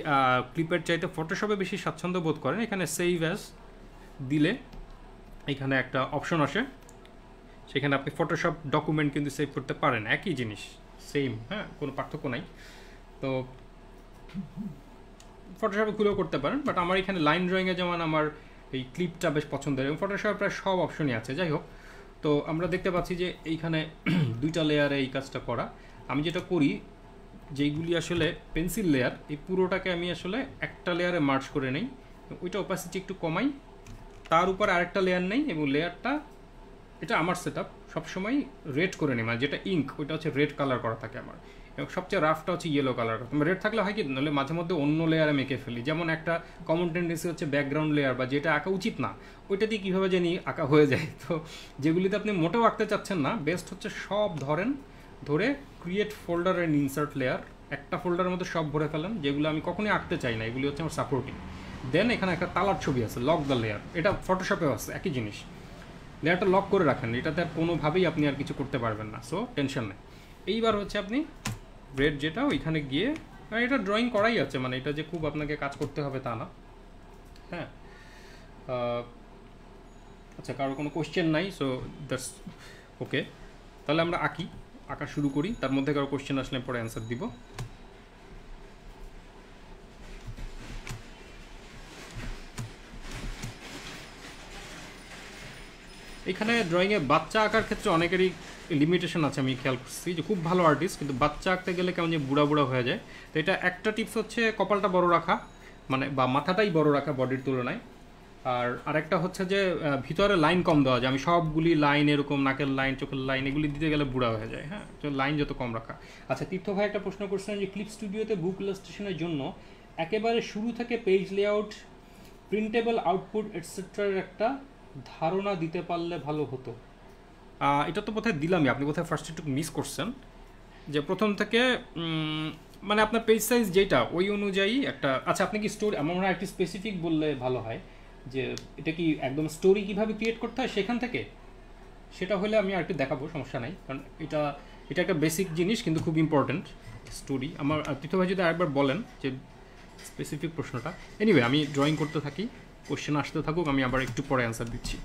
ক্লিপের চাইতে ফটোশপে বেশি স্বাচ্ছন্দ্য বোধ করেন, এখানে সেভ অ্যাজ দিলে এখানে একটা অপশন আসে, সেখানে আপনি ফটোশপ ডকুমেন্ট কিন্তু সেভ করতে পারেন, একই জিনিস, সেম। হ্যাঁ, কোনো পার্থক্য নাই। তো ফটোশপে খুলেও করতে পারেন, বাট আমার এখানে লাইন ড্রয়িংয়ে যেমন আমার এই ক্লিপটা বেশ পছন্দের, এবং ফটোশপে প্রায় সব অপশনই আছে। যাই হোক, তো আমরা দেখতে পাচ্ছি যে এইখানে দুইটা লেয়ারে এই কাজটা করা। আমি যেটা করি, যেইগুলি আসলে পেন্সিল লেয়ার, এই পুরোটাকে আমি আসলে একটা লেয়ারে মার্জ করে নেই, ওইটা অপাসিটি একটু কমাই, তার উপর আরেকটা লেয়ার নেই, এবং লেয়ারটা, এটা আমার সেট আপ সবসময় রেড করে নিই, মানে যেটা ইঙ্ক ওইটা হচ্ছে রেড কালার করা থাকে আমার, এবং সবচেয়ে রাফটা হচ্ছে ইয়েলো কালার। রেড থাকলে হয় কি, নাহলে মাঝে মধ্যে অন্য লেয়ারে মেখে ফেলি। যেমন একটা কমন টেন্ডেন্সি হচ্ছে ব্যাকগ্রাউন্ড লেয়ার, বা যেটা আঁকা উচিত না ওইটা দিয়ে কীভাবে জানি আঁকা হয়ে যায়। তো যেগুলিতে আপনি মোটেও আঁকতে চাচ্ছেন না, বেস্ট হচ্ছে সব ধরে create folder and insert layer, একটা ফোল্ডারের মধ্যে সব ভরে ফেলেন, যেগুলো আমি কখনোই আঁকতে চাই না, এগুলি হচ্ছে আমার সাপোর্টিং। দেন এখানে একটা তালার ছবি আছে, লক দ্য লেয়ার, এটা ফটোশপেও আছে, একই জিনিস। লেয়ারটা লক করে রাখেন, এটাতে আর কোনোভাবেই আপনি আর কিছু করতে পারবেন না, সো টেনশন নেই। এইবার হচ্ছে আপনি রেড যেটা, ওইখানে গিয়ে, এটা ড্রয়িং করাই আছে, মানে এটা যে খুব আপনাকে কাজ করতে হবে তা না। হ্যাঁ, আচ্ছা কারো কোনো কোশ্চেন নাই, সো দ্যাটস ওকে। তাহলে আমরা আঁকা শুরু করি, তার মধ্যে কারো কোশ্চেন আসলে পরে অ্যান্সার দিব। এখানে ড্রয়িংয়ে বাচ্চা আঁকার ক্ষেত্রে অনেকেরই লিমিটেশন আছে, আমি খেয়াল করছি যে খুব ভালো আর্টিস্ট, কিন্তু বাচ্চা আঁকতে গেলে কেমন যে বুড়া হয়ে যায়। তো এটা একটা টিপস হচ্ছে কপালটা বড় রাখা, মানে বা মাথাটাই বড় রাখা বডির তুলনায়। আর আরেকটা হচ্ছে যে ভিতরে লাইন কম দেওয়া যায়, আমি সবগুলি লাইন এরকম নাকের লাইন, চোখের লাইন এগুলি দিতে গেলে বুড়া হয়ে যায়। হ্যাঁ, তো লাইন যত কম রাখা। আচ্ছা, তীর্থ ভাই একটা প্রশ্ন করছিলেন যে ক্লিপ স্টুডিওতে বুক ইলাস্ট্রেশনের জন্য একেবারে শুরু থেকে পেজ লেআউট, প্রিন্টেবল আউটপুট এটসেট্রার একটা ধারণা দিতে পারলে ভালো হতো। এটা তো বোধহয় দিলামই, আপনি বোধহয় ফার্স্ট একটু মিস করছেন, যে প্রথম থেকে মানে আপনার পেজ সাইজ যেটা ওই অনুযায়ী একটা, আচ্ছা আপনি কি স্টোরি, আমার মনে হয় একটু স্পেসিফিক বললে ভালো হয়, যে এটা কি একদম স্টোরি কীভাবে ক্রিয়েট করতে হয় সেখান থেকে, সেটা হলে আমি আর একটু দেখাবো, সমস্যা নাই। কারণ এটা এটা একটা বেসিক জিনিস কিন্তু খুব ইম্পর্ট্যান্ট স্টোরি। আমার তীর্থ ভাই যদি আরেকবার বলেন যে স্পেসিফিক প্রশ্নটা। এনিওয়ে আমি ড্রয়িং করতে থাকি, কোশ্চেন আসতে থাকুক, আমি আবার একটু পরে অ্যান্সার দিচ্ছি।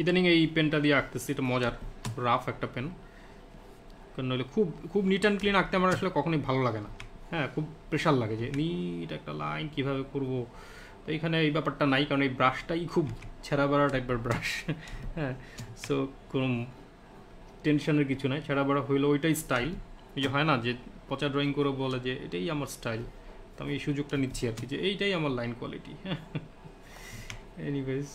ইদানিং এই পেনটা দিয়ে আঁকতেছি, এটা মজার, রাফ একটা পেন, কারণ নইলে খুব খুব নিট অ্যান্ড ক্লিন আঁকতে আমার আসলে কখনোই ভালো লাগে না। হ্যাঁ, খুব প্রেশার লাগে যে নিট একটা লাইন কীভাবে করবো। তো এখানে এই ব্যাপারটা নাই, কারণ এই ব্রাশটাই খুব ছেঁড়া বেড়া টাইপের ব্রাশ। হ্যাঁ, সো কোনো টেনশনের কিছু নাই, ছেঁড়া বেড়া হইলো ওইটাই স্টাইল। এই যে হয় না যে পচা ড্রয়িং করে বলে যে এটাই আমার স্টাইল, তো আমি এই সুযোগটা নিচ্ছি আর কি, যে এইটাই আমার লাইন কোয়ালিটি। এনিওয়েজ,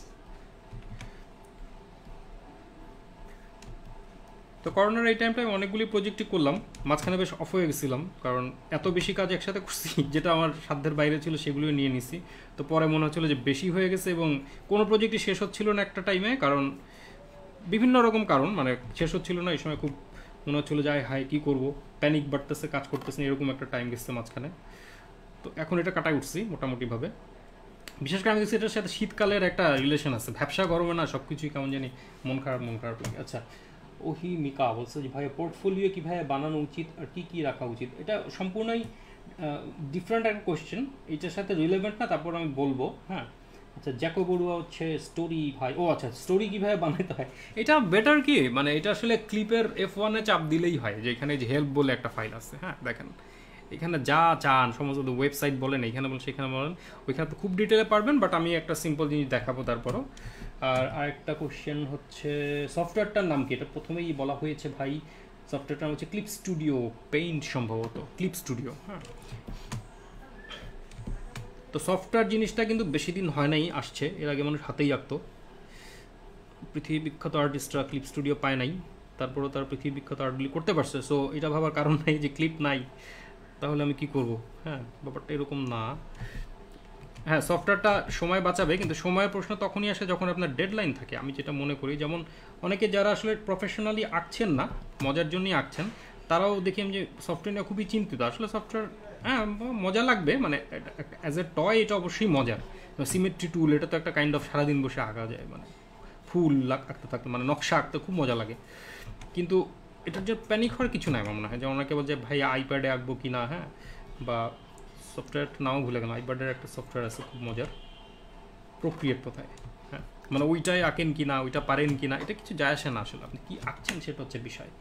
তো করোনার এই টাইমটায় অনেকগুলি প্রজেক্টই করলাম, মাঝখানে বেশ অফ হয়ে গেছিলাম, কারণ এত বেশি কাজ একসাথে করছি যেটা আমার সাধ্যের বাইরে ছিল সেগুলোই নিয়ে নিছি। তো পরে মনে হচ্ছিলো যে বেশি হয়ে গেছে, এবং কোনো প্রজেক্টই শেষ হচ্ছিল না একটা টাইমে, কারণ বিভিন্ন রকম কারণ, মানে শেষ হচ্ছিল না। এই সময় খুব মনে হচ্ছিলো যে হাই কী করবো, প্যানিক বাড়তেছে, কাজ করতেছে না, এরকম একটা টাইম গেছে মাঝখানে। তো এখন এটা কাটাই উঠছি মোটামুটিভাবে। বিশেষ করে আমি দেখছি এটার সাথে শীতকালের একটা রিলেশন আছে, ভ্যাবসা গরমে না সব কিছুই কেমন জানি মন খারাপ লাগে। আচ্ছা, ওহি মিকা বলছে যে ভাই পোর্টফোলিও কীভাবে বানানো উচিত আর কী কী রাখা উচিত। এটা সম্পূর্ণই ডিফারেন্ট একটা কোয়েশ্চেন, এইটার সাথে রিলেভেন্ট না, তারপর আমি বলবো। হ্যাঁ, আচ্ছা, জ্যাকো বড়ুয়া হচ্ছে স্টোরি ভাই, ও আচ্ছা, স্টোরি কীভাবে বানাতে হয় এটা বেটার কি, মানে এটা আসলে ক্লিপের F1-এ চাপ দিলেই হয়, যে এখানে যে হেল্প বলে একটা ফাইল আছে। হ্যাঁ, দেখেন এখানে যা চান সমস্ত ওয়েবসাইট বলেন, এখানে বলেন সেখানে বলেন, ওইখানে তো খুব ডিটেলে পারবেন, বাট আমি একটা সিম্পল জিনিস দেখাবো তারপরও। আর আরেকটা কোশ্চেন হচ্ছে সফটওয়্যারটার নাম কি, এটা প্রথমেই বলা হয়েছে ভাই। সফটওয়্যারটার নাম হচ্ছে ক্লিপ স্টুডিও পেইন্ট, সম্ভবত ক্লিপ স্টুডিও। হ্যাঁ, তো সফটওয়্যার জিনিসটা কিন্তু বেশি দিন হয় নাই আসছে, এর আগে মানুষ হাতেই আঁকতো। পৃথিবী বিখ্যাত আর্টিস্টরা ক্লিপ স্টুডিও পায় নাই, তারপরেও তারা পৃথিবী বিখ্যাত আর্টগুলি করতে পারছে। সো এটা ভাবার কারণ নাই যে ক্লিপ নাই তাহলে আমি কি করব। হ্যাঁ, ব্যাপারটা এরকম না। হ্যাঁ, সফটওয়্যারটা সময় বাঁচাবে, কিন্তু সময়ের প্রশ্ন তখনই আসে যখন আপনার ডেডলাইন থাকে, আমি যেটা মনে করি। যেমন অনেকে যারা আসলে প্রফেশনালি আঁকছেন না, মজার জন্যই আঁকছেন, তারাও দেখি আমি যে সফটওয়্যার নিয়ে খুবই চিন্তিত। আসলে সফটওয়্যার হ্যাঁ মজা লাগবে, মানে অ্যাজ এ টয় এটা অবশ্যই মজার। সিমেট্রি টুল, এটা তো একটা কাইন্ড অফ সারাদিন বসে আঁকা যায়, মানে ফুল আঁকতে থাকতে, মানে নকশা আঁকতে খুব মজা লাগে। কিন্তু এটার যে প্যানিক হওয়ার কিছু নাই আমার মনে হয়। যেমন অনেকে বলছে ভাই আইপ্যাডে আঁকবো কি না, হ্যাঁ, বা সফটওয়্যারটা নাও ভুলে গেলাম, আইপ্যাডের একটা সফটওয়্যার আছে খুব মজার, প্রক্রিয়েট কোথায়। হ্যাঁ, মানে ওইটাই আঁকেন কি না, ওইটা পারেন কি না, এটা কিছু যায় আসে না, আসলে আপনি কী আঁকছেন সেটা হচ্ছে বিষয়।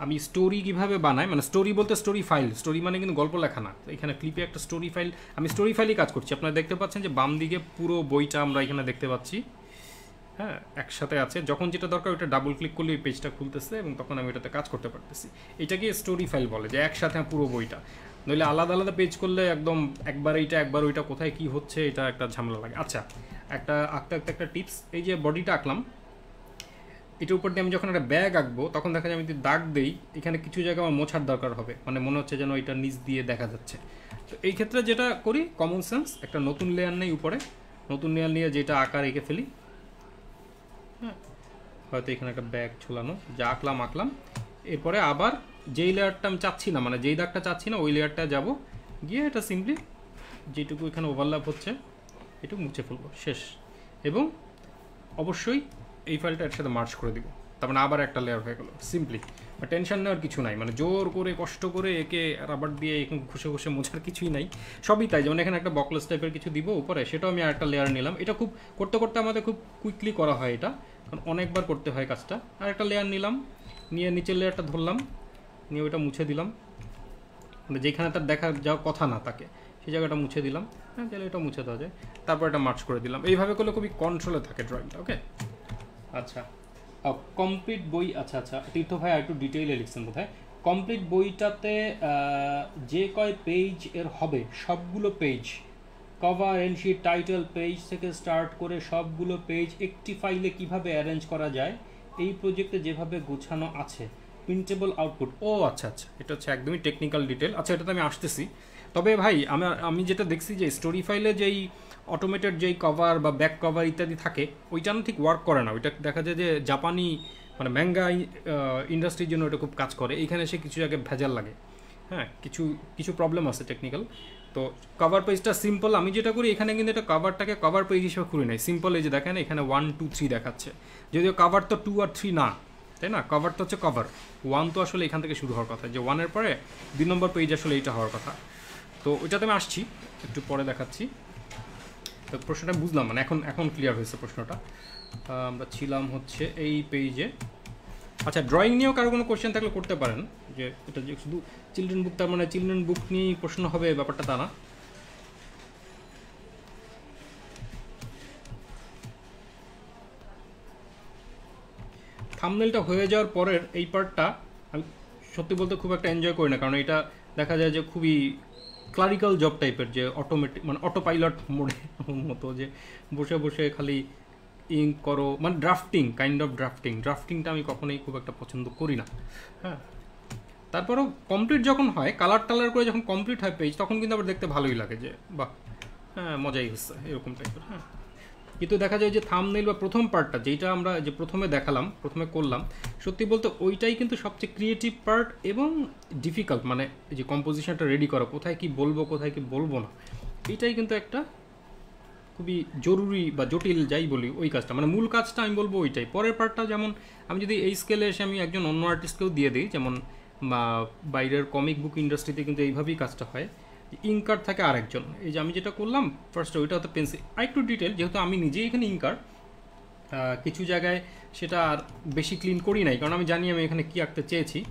আমি স্টোরি কীভাবে বানাই, মানে স্টোরি বলতে স্টোরি ফাইল, স্টোরি মানে কিন্তু গল্প লেখা না। এখানে ক্লিপে একটা স্টোরি ফাইল, আমি স্টোরি ফাইলই কাজ করছি। আপনারা দেখতে পাচ্ছেন যে বাম দিকে পুরো বইটা আমরা এখানে দেখতে পাচ্ছি। হ্যাঁ, একসাথে আছে, যখন যেটা দরকার ওইটা ডাবল ক্লিক করলে ওই পেজটা খুলতেছে, এবং তখন আমি এটাতে কাজ করতে পারতেছি। এটাকে স্টোরি ফাইল বলে, যে একসাথে পুরো বইটা। নইলে আলাদা আলাদা পেজ করলে একদম একবার এইটা একবার ওইটা কোথায় কী হচ্ছে, এটা একটা ঝামেলা লাগে। আচ্ছা, একটা আঁকতে আঁকতে একটা টিপস, এই যে বডিটা আঁকলাম, এটার উপর দিয়ে আমি যখন একটা ব্যাগ আঁকবো তখন দেখা যায় আমি যদি দাগ দিই, এখানে কিছু জায়গা আমার মোছার দরকার হবে, মানে মনে হচ্ছে যেন এটা নিচ দিয়ে দেখা যাচ্ছে। তো এই ক্ষেত্রে যেটা করি, কমন সেন্স, একটা নতুন লেয়ার নেই উপরে, নতুন লেয়ার নিয়ে যেটা আঁকার এঁকে ফেলি। হ্যাঁ, হয়তো এখানে একটা ব্যাগ ঝোলানো, যা আঁকলাম, এরপরে আবার যেই লেয়ারটা আমি চাচ্ছি না, মানে যেই দাগটা চাচ্ছি না ওই লেয়ারটা যাব, গিয়ে এটা সিম্পলি যেটুকু এখানে ওভারল্যাপ হচ্ছে এটুকু মুছে ফেলবো, শেষ। এবং অবশ্যই এই ফাইলটা এর সাথে মার্জ করে দিব, তার মানে আবার একটা লেয়ার হয়ে গেল সিম্পলি। টেনশন নেওয়ার কিছু নাই, মানে জোর করে কষ্ট করে একে রাবার দিয়ে এখানে ঘষে মোছার কিছুই নাই, সবই তাই। যেমন এখানে একটা বকলেস টাইপের কিছু দিব উপরে, সেটাও আমি আরেকটা লেয়ার নিলাম। এটা খুব করতে করতে আমাদের খুব কুইকলি করা হয় এটা, কারণ অনেকবার করতে হয় কাজটা। আর একটা লেয়ার নিলাম, নিয়ে নিচের লেয়ারটা ধরলাম, নিয়ে ওইটা মুছে দিলাম, মানে যেখানে তার দেখা যাওয়ার কথা না তাকে, সেই জায়গাটা মুছে দিলাম। হ্যাঁ, তাহলে এটা মুছে দেওয়া যায়। তারপর এটা মার্চ করে দিলাম। এইভাবে করলে খুবই কন্ট্রোলে থাকে ড্রয়িংটা। ওকে, আচ্ছা, কমপ্লিট বই। আচ্ছা, তীর্থ ভাই আর একটু ডিটেইলে লিখছেন বোধহয়। কমপ্লিট বইটাতে যে কয় পেজ এর হবে সবগুলো পেজ, কভার, এন্ডশিট, টাইটেল পেজ থেকে স্টার্ট করে সবগুলো পেজ একটি ফাইলে কিভাবে অ্যারেঞ্জ করা যায়, এই প্রজেক্টে যেভাবে গোছানো আছে, প্রিন্টেবল আউটপুট। ও আচ্ছা, এটা হচ্ছে একদমই টেকনিক্যাল ডিটেল। আচ্ছা, এটাতে আমি আসতেছি। তবে ভাই আমি যেটা দেখছি যে স্টোরি ফাইলে যেই অটোমেটেড যেই কভার বা ব্যাক কভার ইত্যাদি থাকে, ওইটা না ঠিক ওয়ার্ক করে না। ওইটা দেখা যায় যে জাপানি মানে ম্যাঙ্গা ইন্ডাস্ট্রির জন্য ওটা খুব কাজ করে। এইখানে এসে কিছু জায়গায় ভেজাল লাগে। হ্যাঁ, কিছু কিছু প্রবলেম আছে টেকনিক্যাল। তো কভার পেজটা সিম্পল, আমি যেটা করি এখানে কিন্তু এটা কভারটাকে কভার পেজ হিসেবে খুলে নেই, সিম্পল এই যে দেখেন এখানে 1 2 3 দেখাচ্ছে, যদিও কভার তো 2 আর 3 না, তাই না? কভার তো হচ্ছে কভার 1, তো আসলে এখান থেকে শুরু হওয়ার কথা, যে 1-এর পরে 2 নম্বর পেজ আসলে এইটা হওয়ার কথা। তো ওইটাতে আমি আসছি, একটু পরে দেখাচ্ছি। তো প্রশ্নটা বুঝলাম, মানে এখন এখন ক্লিয়ার হয়েছে প্রশ্নটা। আমরা ছিলাম হচ্ছে এই পেজে। আচ্ছা, ড্রয়িং নিয়েও কারো কোনো কোয়েশ্চেন থাকলে করতে পারেন, যে এটা যে শুধু চিলড্রেন বুক, তার মানে চিলড্রেন বুক নিয়েই প্রশ্ন হবে ব্যাপারটা তা না। থাম্বনেলটা হয়ে যাওয়ার পরের এই পার্টটা আমি সত্যি বলতে খুব একটা এনজয় করি না, কারণ এটা দেখা যায় যে খুবই ক্লারিক্যাল জব টাইপের, যে অটোমেটিক মানে অটো পাইলট মোডে মতো, যে বসে বসে খালি ইঙ্ক করো, মানে ড্রাফটিং কাইন্ড অফ ড্রাফটিংটা আমি কখনোই খুব একটা পছন্দ করি না। হ্যাঁ, তারপরেও কমপ্লিট যখন হয়, কালার টালার করে যখন কমপ্লিট হয় পেজ, তখন কিন্তু আবার দেখতে ভালোই লাগে, যে বাহ, হ্যাঁ মজাই হচ্ছে এরকম টাইপের। হ্যাঁ, কিন্তু দেখা যায় যে থাম্বনেল বা প্রথম পার্টটা যেটা আমরা যে প্রথমে দেখালাম, প্রথমে করলাম, সত্যি বলতে ওইটাই কিন্তু সবচেয়ে ক্রিয়েটিভ পার্ট এবং ডিফিকাল্ট, মানে এই যে কম্পোজিশনটা রেডি করা, কোথায় কি বলবো কোথায় কি বলবো না, এইটাই কিন্তু একটা খুবই জরুরি বা জটিল যাই বলি ওই কাজটা, মানে মূল কাজটা আমি বলবো ওইটাই। পরের পার্টটা যেমন আমি যদি এই স্কেলে এসে আমি একজন অন্য আর্টিস্টকেও দিয়ে দিই, যেমন বাইরের কমিক বুক ইন্ডাস্ট্রিতে কিন্তু এইভাবেই কাজটা হয়, ইঙ্কার থাকে আরেকজন। এই যে আমি যেটা করলাম ফার্স্টে, ওইটা হতো পেন্সিল, আরেকটু ডিটেল, যেহেতু আমি নিজেই এখানে ইঙ্কার, কিছু জায়গায় সেটা আর বেশি ক্লিন করি নাই, কারণ আমি জানি আমি এখানে কী আঁকতে চেয়েছি।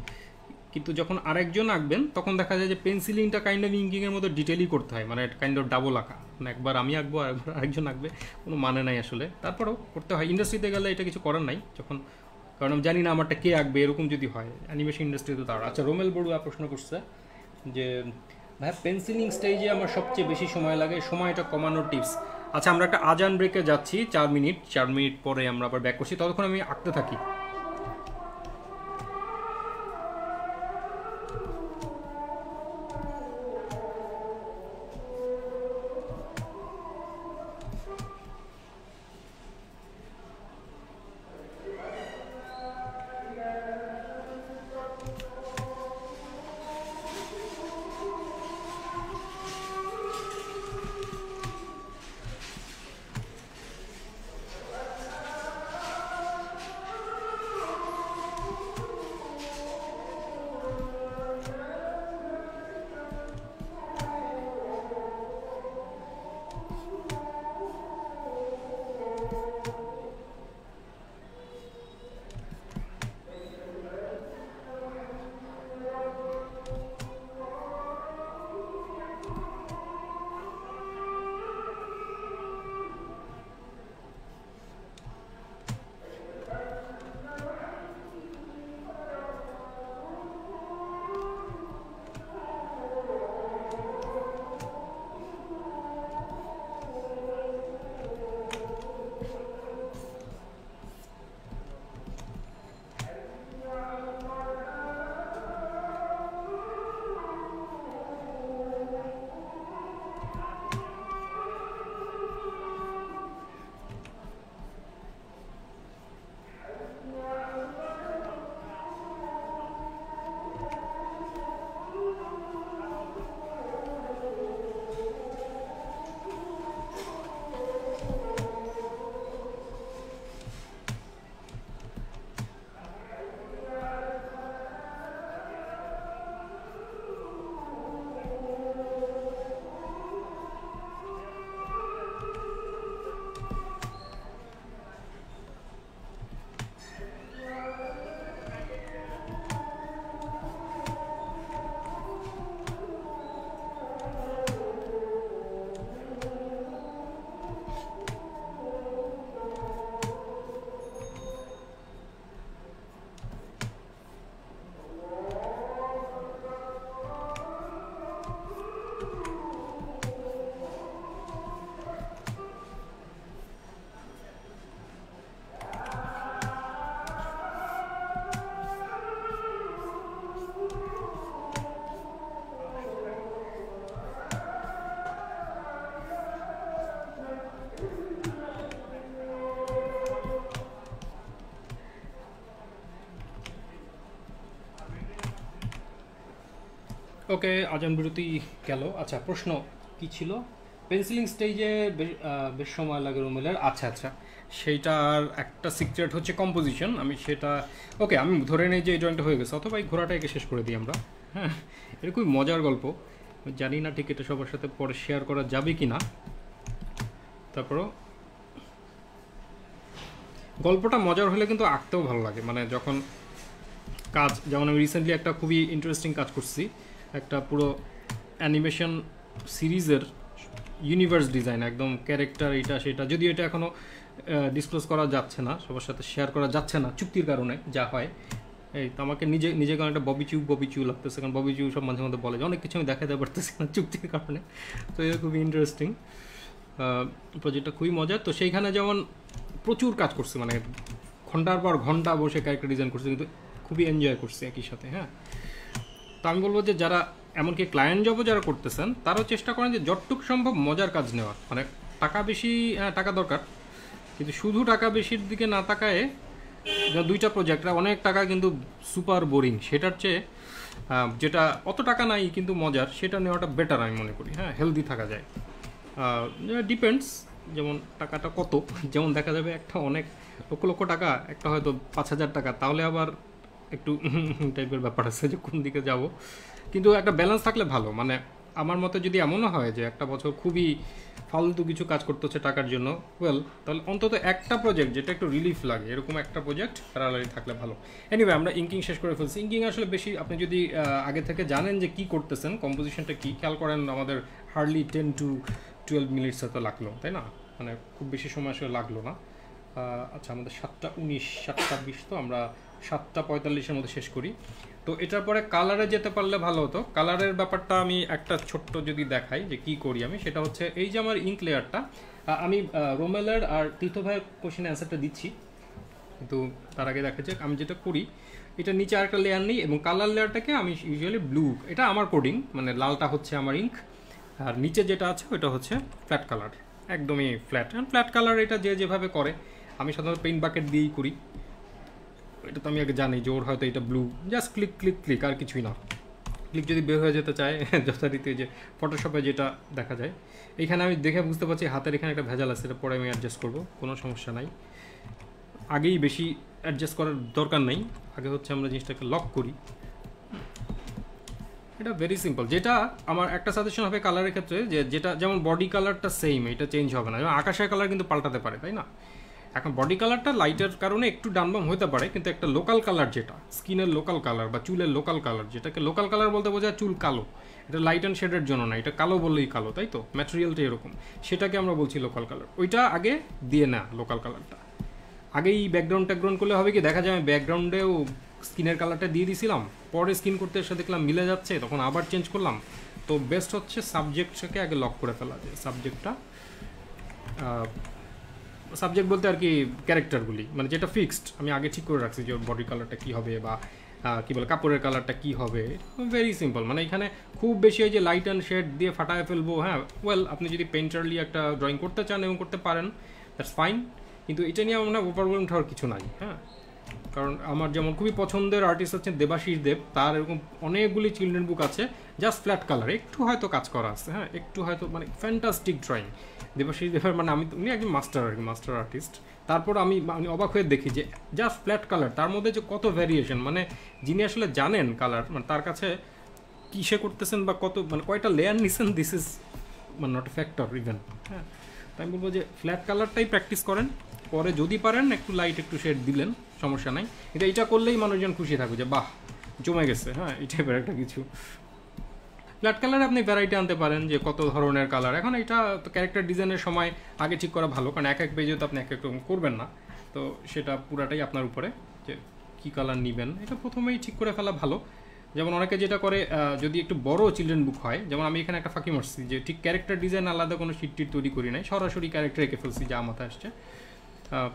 কিন্তু যখন আরেকজন আঁকবেন তখন দেখা যায় যে পেন্সিলিংটা কাইন্ড অফ ইঙ্কিংয়ের মতো ডিটেলই করতে হয়, মানে কাইন্ড অফ ডাবল আঁকা, মানে একবার আমি আঁকবো আর একবার আরেকজন আঁকবে, কোনো মানে নাই আসলে, তারপরেও করতে হয়। ইন্ডাস্ট্রিতে গেলে এটা কিছু করার নাই, যখন, কারণ আমি জানি না আমারটা কে আঁকবে, এরকম যদি হয় অ্যানিমেশন ইন্ডাস্ট্রিতে তার। আচ্ছা, রোমেল বড়ুয়া প্রশ্ন করছে যে ভাই পেন্সিলিং স্টেজে আমার সবচেয়ে বেশি সময় লাগে, সময়টা কমানোর টিপস। আচ্ছা, আমরা একটা আজান ব্রেকে যাচ্ছি, 4 মিনিট পরে আমরা আবার ব্যাক করছি, ততক্ষণ আমি আঁকতে থাকি। ওকে, আজান বিরতি গেল। আচ্ছা, প্রশ্ন কি ছিল? পেন্সিলিং স্টেজে বেশ সময় লাগে রুমেলের। আচ্ছা আচ্ছা, সেইটার একটা সিক্রেট হচ্ছে কম্পোজিশন। আমি সেটা ওকে, আমি ধরে নেই যে এই ড্রয়িংটা হয়ে গেছে, অথবা এই ঘোড়াটাকে শেষ করে দিই আমরা। হ্যাঁ, এটা খুবই মজার গল্প, জানি না ঠিক এটা সবার সাথে পরে শেয়ার করা যাবে কি না। তারপরও গল্পটা মজার হলে কিন্তু আঁকতেও ভালো লাগে। মানে যখন কাজ, যেমন আমি রিসেন্টলি একটা খুবই ইন্টারেস্টিং কাজ করছি, একটা পুরো অ্যানিমেশন সিরিজের ইউনিভার্স ডিজাইন, একদম ক্যারেক্টার এটা সেটা, যদিও এটা এখনও ডিসক্লোজ করা যাচ্ছে না, সবার সাথে শেয়ার করা যাচ্ছে না চুক্তির কারণে, যা হয়। এই তো আমাকে নিজে কারণ একটা ববি চিউ লাগতেছে, কারণ ববি চিউ সব মাঝে মধ্যে বলে যে অনেক কিছু আমি দেখাতে পারতেছি না চুক্তির কারণে। তো এটা খুবই ইন্টারেস্টিং, প্রজেক্টটা খুবই মজার। তো সেইখানে যেমন প্রচুর কাজ করছি, মানে ঘন্টার পর ঘন্টা বসে ক্যারেক্টার ডিজাইন করছি, কিন্তু খুবই এনজয় করছি একই সাথে। হ্যাঁ, তো আমি বলবো যে যারা এমনকি ক্লায়েন্ট জবও যারা করতেছেন, তারাও চেষ্টা করেন যে যতটুকু সম্ভব মজার কাজ নেওয়ার। মানে টাকা বেশি, হ্যাঁ টাকা দরকার, কিন্তু শুধু টাকা বেশির দিকে না তাকায়, দুইটা প্রজেক্টরা অনেক টাকা কিন্তু সুপার বোরিং, সেটার চেয়ে যেটা অত টাকা নাই কিন্তু মজার, সেটা নেওয়াটা বেটার আমি মনে করি। হ্যাঁ, হেলদি থাকা যায়। ডিপেন্ডস, যেমন টাকাটা কত, যেমন দেখা যাবে একটা অনেক লক্ষ লক্ষ টাকা, একটা হয়তো 5,000 টাকা, তাহলে আবার একটু টাইপের ব্যাপার আছে যে কোন দিকে যাব। কিন্তু একটা ব্যালেন্স থাকলে ভালো। মানে আমার মতে যদি এমনও হয় যে একটা বছর খুবই ফালতু কিছু কাজ করতে হচ্ছে টাকার জন্য, তাহলে অন্তত একটা প্রজেক্ট যেটা একটু রিলিফ লাগে, এরকম একটা প্রজেক্ট প্যারালালি থাকলে ভালো। এনিওয়ে, আমরা ইঙ্কিং শেষ করে ফেলছি। ইঙ্কিং আসলে বেশি, আপনি যদি আগে থেকে জানেন যে কি করতেছেন, কম্পোজিশনটা কি খেয়াল করেন, আমাদের হার্ডলি 10 to 12 মিনিটস হয়তো লাগলো, তাই না? মানে খুব বেশি সময় আসলে লাগলো না। আচ্ছা, আমাদের 7:19 7:20, তো আমরা 7:45-এর মধ্যে শেষ করি। তো এটার পরে কালারে যেতে পারলে ভালো হতো। কালারের ব্যাপারটা আমি একটা ছোট্ট যদি দেখাই যে কি করি আমি, সেটা হচ্ছে এই যে আমার ইঙ্ক লেয়ারটা, আমি রোমেলের আর তীর্থ ভাইয়ের কোশ্চেনের অ্যান্সারটা দিচ্ছি, কিন্তু তার আগে দেখা যাক আমি যেটা করি। এটা নিচে আরেকটা লেয়ার নিই, এবং কালার লেয়ারটাকে আমি ইউজুয়ালি ব্লু, এটা আমার কোডিং, মানে লালটা হচ্ছে আমার ইঙ্ক, আর নিচে যেটা আছে ওটা হচ্ছে ফ্ল্যাট কালার, একদমই ফ্ল্যাট। ফ্ল্যাট কালার এটা যে যেভাবে করে, আমি সাধারণত পেইন্ট বাকেট দিয়েই করি। এটা তো আমি আগে জানি যে ওর হয়তো এটা blue, just click click click, আর কিছুই না। ক্লিক যদি বের হয়ে যেতে চায় যথারীতি যে ফটোশপে যেটা দেখা যায়। এইখানে আমি দেখে বুঝতে পারছি হাতের এখানে একটা ভেজাল আছে, এটা পরে আমি অ্যাডজাস্ট করবো, কোনো সমস্যা নাই। আগেই বেশি অ্যাডজাস্ট করার দরকার নেই, আগে হচ্ছে আমরা জিনিসটাকে লক করি। এটা ভেরি সিম্পল। যেটা আমার একটা সাজেশন হবে কালারের ক্ষেত্রে, যে যেটা যেমন বডি কালারটা সেম, এটা চেঞ্জ হবে না। যেমন আকাশের কালার কিন্তু পাল্টাতে পারে, তাই না? এখন বডি কালারটা লাইটের কারণে একটু ডানবাম হতে পারে, কিন্তু একটা লোকাল কালার, যেটা স্কিনের লোকাল কালার বা চুলের লোকাল কালার, যেটাকে লোকাল কালার বলতে বোঝায় চুল কালো, এটা লাইট অ্যান্ড শেডের জন্য না, এটা কালো বললেই কালো, তাই তো? ম্যাটেরিয়ালটা এরকম, সেটাকে আমরা বলছি লোকাল কালার। ওইটা আগে দিয়ে না, লোকাল কালারটা আগেই ব্যাকগ্রাউন্ড ট্যাকগ্রাউন্ড করলে হবে কি, দেখা যায় আমি ব্যাকগ্রাউন্ডেও স্কিনের কালারটা দিয়ে দিয়েছিলাম, পরে স্কিন করতে এসে দেখলাম মিলে যাচ্ছে, তখন আবার চেঞ্জ করলাম। তো বেস্ট হচ্ছে সাবজেক্টটাকে আগে লক করে ফেলা যায়। সাবজেক্ট বলতে আর কি ক্যারেক্টারগুলি, মানে যেটা ফিক্সড আমি আগে ঠিক করে রাখছি, যে ওর বডি কালারটা কী হবে, বা কী বলে কাপড়ের কালারটা কী হবে। ভেরি সিম্পল, মানে এখানে খুব বেশি হয় যে লাইট অ্যান্ড শেড দিয়ে ফাটায় ফেলবো। হ্যাঁ, আপনি যদি পেইন্টারলি একটা ড্রয়িং করতে চান এবং করতে পারেন, দ্যাটস ফাইন, কিন্তু এটা নিয়ে আমরা ওভারওয়েলম হওয়ার কিছু নাই। হ্যাঁ, কারণ আমার যেমন খুবই পছন্দের আর্টিস্ট হচ্ছেন দেবাশিস দেব, তার এরকম অনেকগুলি চিলড্রেন বুক আছে জাস্ট ফ্ল্যাট কালার, একটু হয়তো কাজ করা আছে, হ্যাঁ একটু হয়তো, মানে ফ্যান্টাস্টিক ড্রয়িং দেবাশিস দেবের। মানে উনি একজন মাস্টার আর কি, মাস্টার আর্টিস্ট। তারপর আমি অবাক হয়ে দেখি যে জাস্ট ফ্ল্যাট কালার, তার মধ্যে যে কত ভ্যারিয়েশন, মানে যিনি আসলে জানেন কালার, মানে তার কাছে কিসে করতেছেন বা কত, মানে কয়টা লেয়ার নিছেন, দিস ইজ মানে নট এ ফ্যাক্টর ইভেন। হ্যাঁ, তাই আমি বলবো যে ফ্ল্যাট কালারটাই প্র্যাকটিস করেন, পরে যদি পারেন একটু লাইট একটু শেড দিলেন, সমস্যা নাই। কিন্তু এটা করলেই মানুষজন খুশি থাকবে যে বাহ জমে গেছে। হ্যাঁ, এই টাইপের একটা কিছু। ফ্ল্যাট কালারে আপনি ভ্যারাইটি আনতে পারেন, যে কত ধরনের কালার। এখন এটা তো ক্যারেক্টার ডিজাইনের সময় আগে ঠিক করা ভালো, কারণ এক পেজে তো আপনি এক রকম করবেন না, তো সেটা পুরাটাই আপনার উপরে যে কী কালার নেবেন, এটা প্রথমেই ঠিক করে ফেলা ভালো। যেমন অনেকে যেটা করে, যদি একটু বড় চিলড্রেন বুক হয়, যেমন আমি এখানে একটা ফাঁকি মারছি যে ঠিক ক্যারেক্টার ডিজাইন আলাদা কোনো শিট তৈরি করি নাই, সরাসরি ক্যারেক্টার এঁকে ফেলছি যা মাথায় আসছে।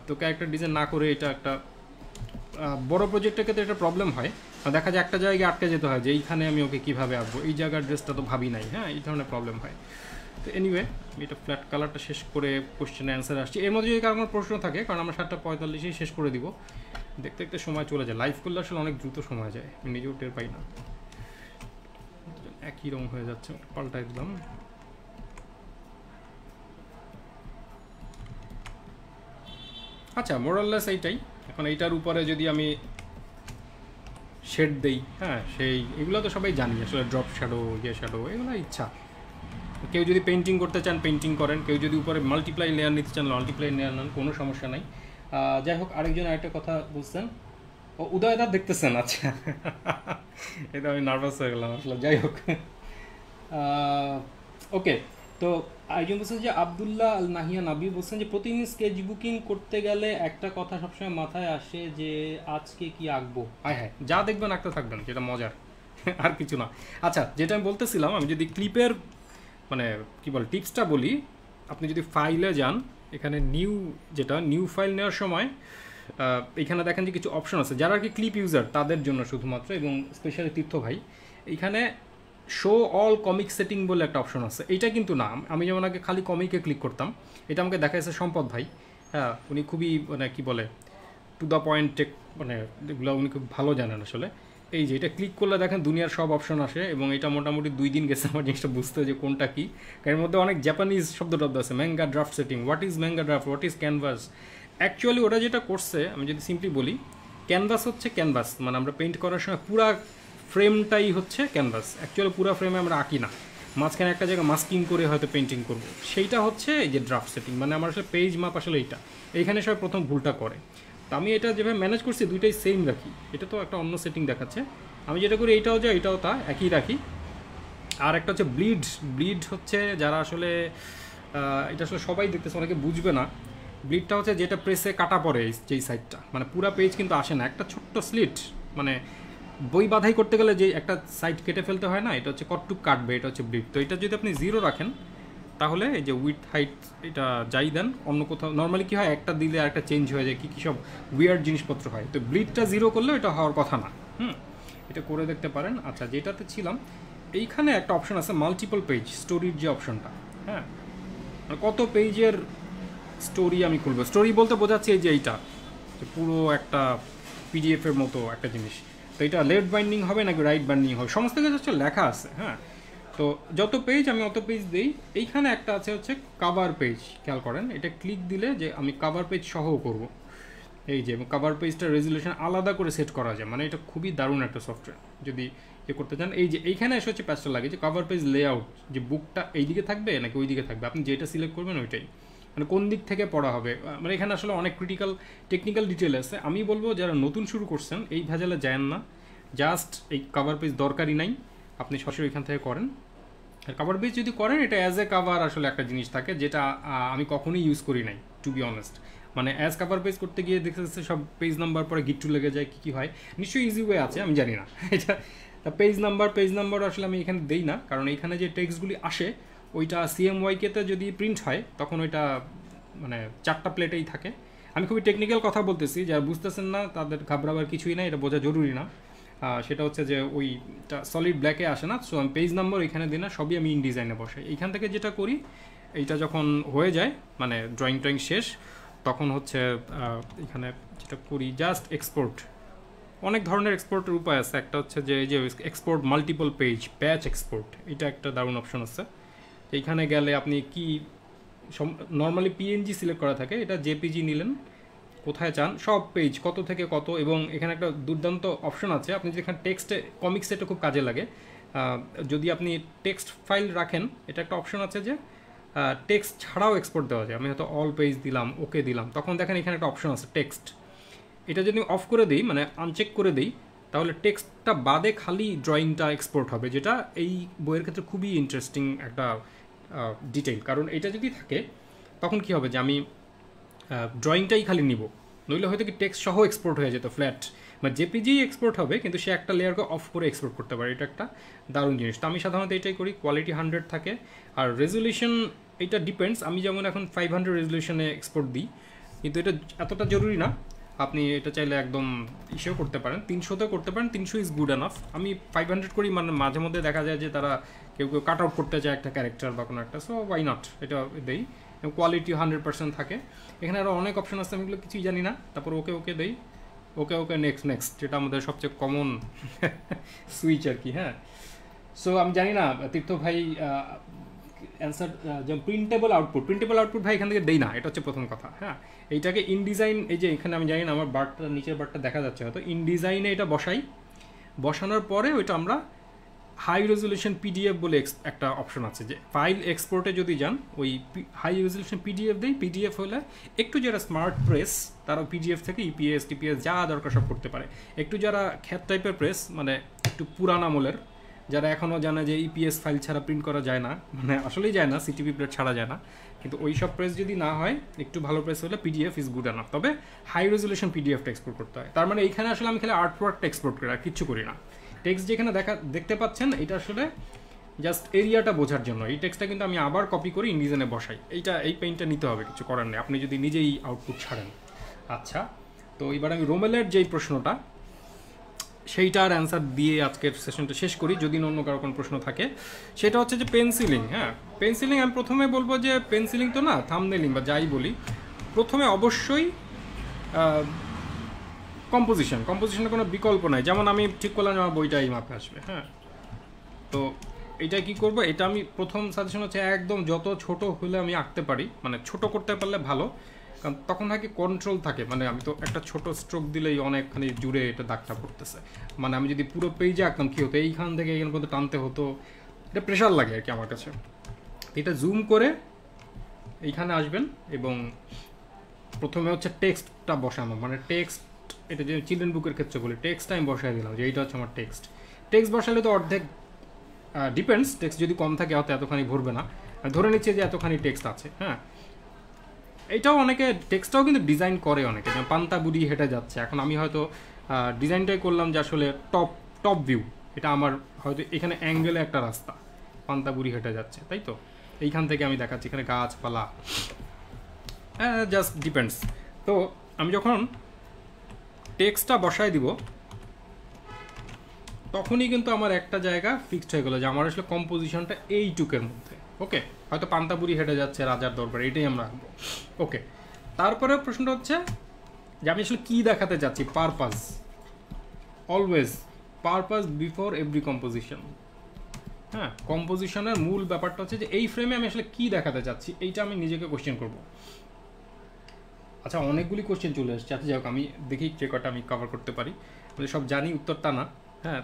তো ক্যারেক্টার ডিজাইন না করে এটা একটা বড় প্রজেক্টের ক্ষেত্রে একটা প্রবলেম হয়, দেখা যায় একটা জায়গায় আটকে যেতে হয় যে এইখানে আমি ওকে কীভাবে আঁকবো, এই জায়গার ড্রেসটা তো ভাবি নাই। হ্যাঁ, এই ধরনের প্রবলেম হয়। তো এনিওয়ে, আমি এটা ফ্ল্যাট কালারটা শেষ করে কোশ্চেনে অ্যান্সার আসছি। এর মধ্যে যদি কারো কোনো প্রশ্ন থাকে, কারণ আমরা 7:45-এই শেষ করে দিব, দেখতে দেখতে সময় চলে যায়। লাইভ করলে আসলে অনেক দ্রুত সময় যায়, আমি নিজেও টের পাই না। একই রকম হয়ে যাচ্ছে, পাল্টা একদম। আচ্ছা, মোরাললেস এইটাই। এখন এইটার উপরে যদি আমি শেড দেই, হ্যাঁ সেই এগুলো তো সবাই জানি আসলে, ড্রপ শ্যাডো, শ্যাডো, এগুলো ইচ্ছা। কেউ যদি পেন্টিং করতে চান পেন্টিং করেন, কেউ যদি উপরে মাল্টিপ্লাই লেয়ার নিতে চান মাল্টিপ্লাই লেয়ার নেন, কোনো সমস্যা নাই। যাই হোক, আরেকজন আরেকটা কথা বুঝছেন, ও উদয়দা দেখতেছেন, আচ্ছা এটা আমি নার্ভাস হয়ে গেলাম আসলে। যাই হোক, ওকে। তো একজন বলছেন যে আবদুল্লাহ আল নাহিয়া নাবি বলছেন যে প্রতিদিন স্কেচ বুকিং করতে গেলে একটা কথা সবসময় মাথায় আসে যে আজকে কি আঁকবো। হায় হায়, যা দেখবেন আঁকতে থাকবেন, যেটা মজার আর কিছু না। আচ্ছা, যেটা আমি বলতেছিলাম, আমি যদি ক্লিপের মানে কী বলে টিপসটা বলি, আপনি যদি ফাইলে যান, এখানে নিউ ফাইল নেওয়ার সময় এখানে দেখেন যে কিছু অপশন আছে, যারা আর কি ক্লিপ ইউজার তাদের জন্য শুধুমাত্র, এবং স্পেশালি তীর্থ ভাই, এইখানে শো অল কমিক সেটিং বলে একটা অপশন আছে। এইটা কিন্তু না, আমি যেমন আগে খালি কমিকে ক্লিক করতাম, এটা আমাকে দেখাইছে সম্পদ ভাই। হ্যাঁ, উনি খুবই মানে কী বলে টু দ্য পয়েন্ট, মানে এগুলো উনি খুব ভালো জানেন আসলে। এই যে এটা ক্লিক করলে দেখেন দুনিয়ার সব অপশন আসে, এবং এটা মোটামুটি 2 দিন গেছে আমার জিনিসটা বুঝতে, যে কোনটা কি। এর মধ্যে অনেক জাপানিজ শব্দ টব্দ আছে, manga draft setting, what is manga draft, what is canvas. Actually ওরা যেটা করছে, আমি যদি সিম্পলি বলি, ক্যানভাস হচ্ছে ক্যানভাস, মানে আমরা পেইন্ট করার সময় পুরা ফ্রেমটাই হচ্ছে ক্যানভাস। অ্যাকচুয়ালি পুরো ফ্রেমে আমরা আঁকি না, মাঝখানে একটা জায়গায় মাস্কিং করে হয়তো পেন্টিং করবো, সেইটা হচ্ছে এই যে ড্রাফট সেটিং। মানে আমার আসলে পেজ মাপ আসলে এইখানে সবাই প্রথম ভুলটা করে। তো আমি এটা যেভাবে ম্যানেজ করছি, দুইটাই সেম রাখি। এটা তো একটা অন্য সেটিং দেখাচ্ছে, আমি যেটা করি এইটাও যা এটাও তা একই রাখি। আর একটা হচ্ছে ব্লিড হচ্ছে, যারা আসলে এটা আসলে সবাই দেখতেছে, অনেকে বুঝবে না। ব্লিডটা হচ্ছে যেটা প্রেসে কাটা পড়ে যেই সাইডটা, মানে পুরা পেজ কিন্তু আসে না, একটা ছোট্ট স্লিট, মানে বই বাধাই করতে গেলে যে একটা সাইড কেটে ফেলতে হয় না, এটা হচ্ছে কটটুক কাটবে, এটা হচ্ছে ব্লিড। তো এটা যদি আপনি 0 রাখেন, তাহলে এই যে উইথ হাইট এটা যাই দেন, অন্য কোথাও নর্মালি কী হয়, একটা দিলে আর একটা চেঞ্জ হয়ে যায়, কী সব উইয়ার্ড জিনিসপত্র হয়। তো ব্লিডটা 0 করলেও এটা হওয়ার কথা না। এটা করে দেখতে পারেন। আচ্ছা, যেটাতে ছিলাম, এইখানে একটা অপশন আছে মাল্টিপল পেজ স্টোরির যে অপশনটা, হ্যাঁ, মানে কত পেজের স্টোরি আমি খুলবো। স্টোরি বলতে বোঝাচ্ছি এই যে এইটা, যে পুরো একটা পিডিএফের মতো একটা জিনিস। তো এটা লেফট বাইন্ডিং হবে নাকি রাইট বাইন্ডিং হবে, সমস্ত কিছু হচ্ছে লেখা আছে। হ্যাঁ, তো যত পেজ আমি অত পেজ দিই। এইখানে একটা আছে হচ্ছে কাভার পেজ, খেয়াল করেন, এটা ক্লিক দিলে যে আমি কাভার পেজ সহ করব। এই যে কাভার পেজটা রেজুলেশন আলাদা করে সেট করা যায়, মানে এটা খুবই দারুণ একটা সফটওয়্যার যদি করতে চান। এই যে এইখানে এসে হচ্ছে প্যাচটা লাগে যে কাভার পেজ লেআউট, যে বুকটা এইদিকে থাকবে নাকি ওই দিকে থাকবে, আপনি যেটা সিলেক্ট করবেন ওইটাই, মানে কোন দিক থেকে পড়া হবে। মানে এখানে আসলে অনেক টেকনিক্যাল ডিটেল আছে। আমি বলবো যারা নতুন শুরু করছেন এই ভেজালে যান না, জাস্ট এই কাভার পেজ দরকারই নাই, আপনি সরাসরি এখান থেকে করেন। আর কাভার পেজ যদি করেন, এটা অ্যাজ এ কাভার আসলে একটা জিনিস থাকে, যেটা আমি কখনোই ইউজ করি নাই, টু বি অনেস্ট। মানে অ্যাজ কাভার পেজ করতে গিয়ে দেখতে যাচ্ছে সব পেজ নাম্বার পরে গিট্টু লেগে যায়, কী হয়, নিশ্চয়ই ইজি ওয়ে আছে, আমি জানি না এটা। পেজ নাম্বার আসলে আমি এখানে দেই না, কারণ এইখানে যে টেক্সটগুলি আসে ওইটা CMYK-তে যদি প্রিন্ট হয় তখন ওইটা মানে 4টা প্লেটেই থাকে। আমি খুবই টেকনিক্যাল কথা বলতেছি, যারা বুঝতেছেন না তাদের ঘাবড়াবার কিছুই না, এটা বোঝা জরুরি না। সেটা হচ্ছে যে ওইটা সলিড ব্ল্যাকে আসে না, সো আমি পেজ নাম্বার এখানে দিই না, সবই আমি ইনডিজাইনে বসাই। এইখান থেকে যেটা করি, এইটা যখন হয়ে যায় মানে ড্রয়িং শেষ, তখন হচ্ছে এখানে যেটা করি জাস্ট এক্সপোর্ট। অনেক ধরনের এক্সপোর্টের উপায় আছে, একটা হচ্ছে যে এই যে export multiple page batch export, এটা একটা দারুণ অপশন আছে। এইখানে গেলে আপনি কি নর্মালি PNG সিলেক্ট করা থাকে, এটা JPG নিলেন, কোথায় চান সব পেজ কত থেকে কত, এবং এখানে একটা দুর্দান্ত অপশন আছে, আপনি যেখানে টেক্সটে কমিক্স এটা খুব কাজে লাগে। যদি আপনি টেক্সট ফাইল রাখেন, এটা একটা অপশন আছে যে টেক্সট ছাড়াও এক্সপোর্ট দেওয়া যায়। আমি হয়তো অল পেজ দিলাম, ওকে দিলাম, তখন দেখেন এখানে একটা অপশন আছে টেক্সট। এটা যদি অফ করে দিই, মানে আনচেক করে দিই, তাহলে টেক্সটটা বাদে খালি ড্রয়িংটা এক্সপোর্ট হবে, যেটা এই বইয়ের ক্ষেত্রে খুবই ইন্টারেস্টিং একটা ডিটেইল। কারণ এটা যদি থাকে তখন কি হবে, যে আমি ড্রয়িংটাই খালি নিব, নইলে হয়তো কি টেক্সট সহ এক্সপোর্ট হয়ে যেত ফ্ল্যাট, মানে JPG এক্সপোর্ট হবে, কিন্তু সে একটা লেয়ারকে অফ করে এক্সপোর্ট করতে পারে। এটা একটা দারুণ জিনিস। তো আমি সাধারণত এটাই করি, কোয়ালিটি 100 থাকে, আর রেজুলেশন এটা ডিপেন্ডস। আমি যেমন এখন 500 রেজুলেশনে এক্সপোর্ট দিই, কিন্তু এটা এতটা জরুরি না, আপনি এটা চাইলে একদম ইসেও করতে পারেন, 300-তেও করতে পারেন, 300 ইজ গুড এনাফ। আমি 500 করি, মানে মাঝে মধ্যে দেখা যায় যে তারা কেউ কাট আউট করতে চায় একটা ক্যারেক্টার বা কোনো একটা, সো ওয়াই নট, এটা দেই। কোয়ালিটি 100% থাকে। এখানে আরও অনেক অপশন আছে, আমি এগুলো কিছুই জানি না। তারপর ওকে দেই, ওকে নেক্সট, যেটা আমাদের সবচেয়ে কমন সুইচ আর কি। হ্যাঁ, সো আমি জানি না তীর্থ ভাই অ্যান্সার, যেমন প্রিন্টেবল আউটপুট ভাই এখান থেকে দেই না, এটা হচ্ছে প্রথম কথা। হ্যাঁ, এইটাকে ইনডিজাইন, এই যে এখানে আমি জানি না আমার বারটা নিচের বারটা দেখা যাচ্ছে হয়তো, ইনডিজাইনে এটা বসানোর পরে ওইটা আমরা হাই রেজলিউশন পিডিএফ বলে একটা অপশন আছে, যে ফাইল এক্সপোর্টে যদি যান ওই হাই রেজলিউশন পিডিএফ দেই। পিডিএফ হলে একটু যারা স্মার্ট প্রেস তারা পিডিএফ থেকে ইপিএস টিপিএস যা দরকার সব করতে পারে। একটু যারা খ্যাত টাইপের প্রেস, মানে একটু পুরান আমলের, যারা এখনও জানে যে ইপিএস ফাইল ছাড়া প্রিন্ট করা যায় না, মানে আসলেই যায় না, সিটিভি প্লেট ছাড়া যায় না, কিন্তু ওই সব প্রেস যদি না হয়, একটু ভালো প্রেস হলে পিডিএফ ইজ গুড এনাফ। তবে হাই রেজলিউশন পিডিএফটা এক্সপোর্ট করতে হয়। তার মানে এইখানে আসলে আমি খালি আর্টওয়ার্কটা এক্সপোর্ট করি আর কিচ্ছু করি না। টেক্সট যেখানে দেখতে পাচ্ছেন এটা আসলে জাস্ট এরিয়াটা বোঝার জন্য। এই টেক্সটটা কিন্তু আমি আবার কপি করে ইনডিজাইনে বসাই। এই পেইন্টটা নিতে হবে, কিছু করার নেই, আপনি যদি নিজেই আউটপুট ছাড়েন। আচ্ছা, তো এবার আমি রোমেলের যেই প্রশ্নটা সেইটার অ্যান্সার দিয়ে আজকের সেশনটা শেষ করি, যদি অন্য কারো কোনো প্রশ্ন থাকে। সেটা হচ্ছে যে পেন্সিলিং। হ্যাঁ, পেন্সিলিং আমি প্রথমে বলবো যে পেন্সিলিং তো না, থাম্বনেলিং বা যাই বলি, প্রথমে অবশ্যই কম্পোজিশনের কোনো বিকল্প নাই। যেমন আমি ঠিক করলাম আমার বইটা এই মাপে আসবে। হ্যাঁ, তো এটা কি করব, এটা আমি প্রথম সাজেশন হচ্ছে একদম যত ছোট হলে আমি আঁকতে পারি, মানে ছোট করতে পারলে ভালো, কারণ তখন থাকে কন্ট্রোল থাকে। মানে আমি তো একটা ছোট স্ট্রোক দিলেই অনেকখানি জুড়ে এটা দাগটা পড়তেছে। মানে আমি যদি পুরো পেজে আঁকতাম কী হতো, এইখান থেকে এইখান পর্যন্ত টানতে হতো, এটা প্রেশার লাগে আর কি আমার কাছে। এটা জুম করে এইখানে আসবেন এবং প্রথমে হচ্ছে টেক্সটটা বসানো, মানে টেক্সট, এটা যে চিলড্রেন বুকের ক্ষেত্রে বলি, টেক্সটটা আমি বসাই দিলাম যে এইটা হচ্ছে আমার টেক্সট বসালে তো অর্ধেক ডিপেন্ডস, টেক্সট যদি কম থাকে হয়তো এতখানি ভরবে না, ধরে নিচ্ছে যে এতখানি টেক্সট আছে। হ্যাঁ, এইটাও অনেকে টেক্সটটাও কিন্তু ডিজাইন করে অনেকে, যেমন পান্তা বুড়ি হেঁটে যাচ্ছে। এখন আমি হয়তো ডিজাইনটাই করলাম যে আসলে টপ ভিউ, এটা আমার হয়তো এখানে অ্যাঙ্গেলে একটা রাস্তা, পান্তা বুড়ি হেঁটে যাচ্ছে, তাই তো এইখান থেকে আমি দেখাচ্ছি এখানে গাছপালা, জাস্ট ডিপেন্ডস। তো আমি যখন টেক্সটটা বসায় দিব তখনই কিন্তু আমার একটা জায়গা ফিক্সড হয়ে গেলো যে আমার আসলে কম্পোজিশনটা এইটুকের মধ্যে। ওকে, হয়তো পান্তাপুরি হেঁটে যাচ্ছে রাজার দরবারে, এটাই আমরা আঁকবো। ওকে, তারপরে প্রশ্নটা হচ্ছে যে আমি আসলে কী দেখাতে চাচ্ছি। Purpose, always purpose before every composition. হ্যাঁ, কম্পোজিশনের মূল ব্যাপারটা হচ্ছে যে এই ফ্রেমে আমি আসলে কী দেখাতে চাচ্ছি, এইটা আমি নিজেকে কোশ্চেন করবো। আচ্ছা, অনেকগুলি কোশ্চেন চলে এসছে। আচ্ছা, যাই হোক, আমি দেখি যে কটা আমি কভার করতে পারি, সব জানি উত্তরটা না। হ্যাঁ,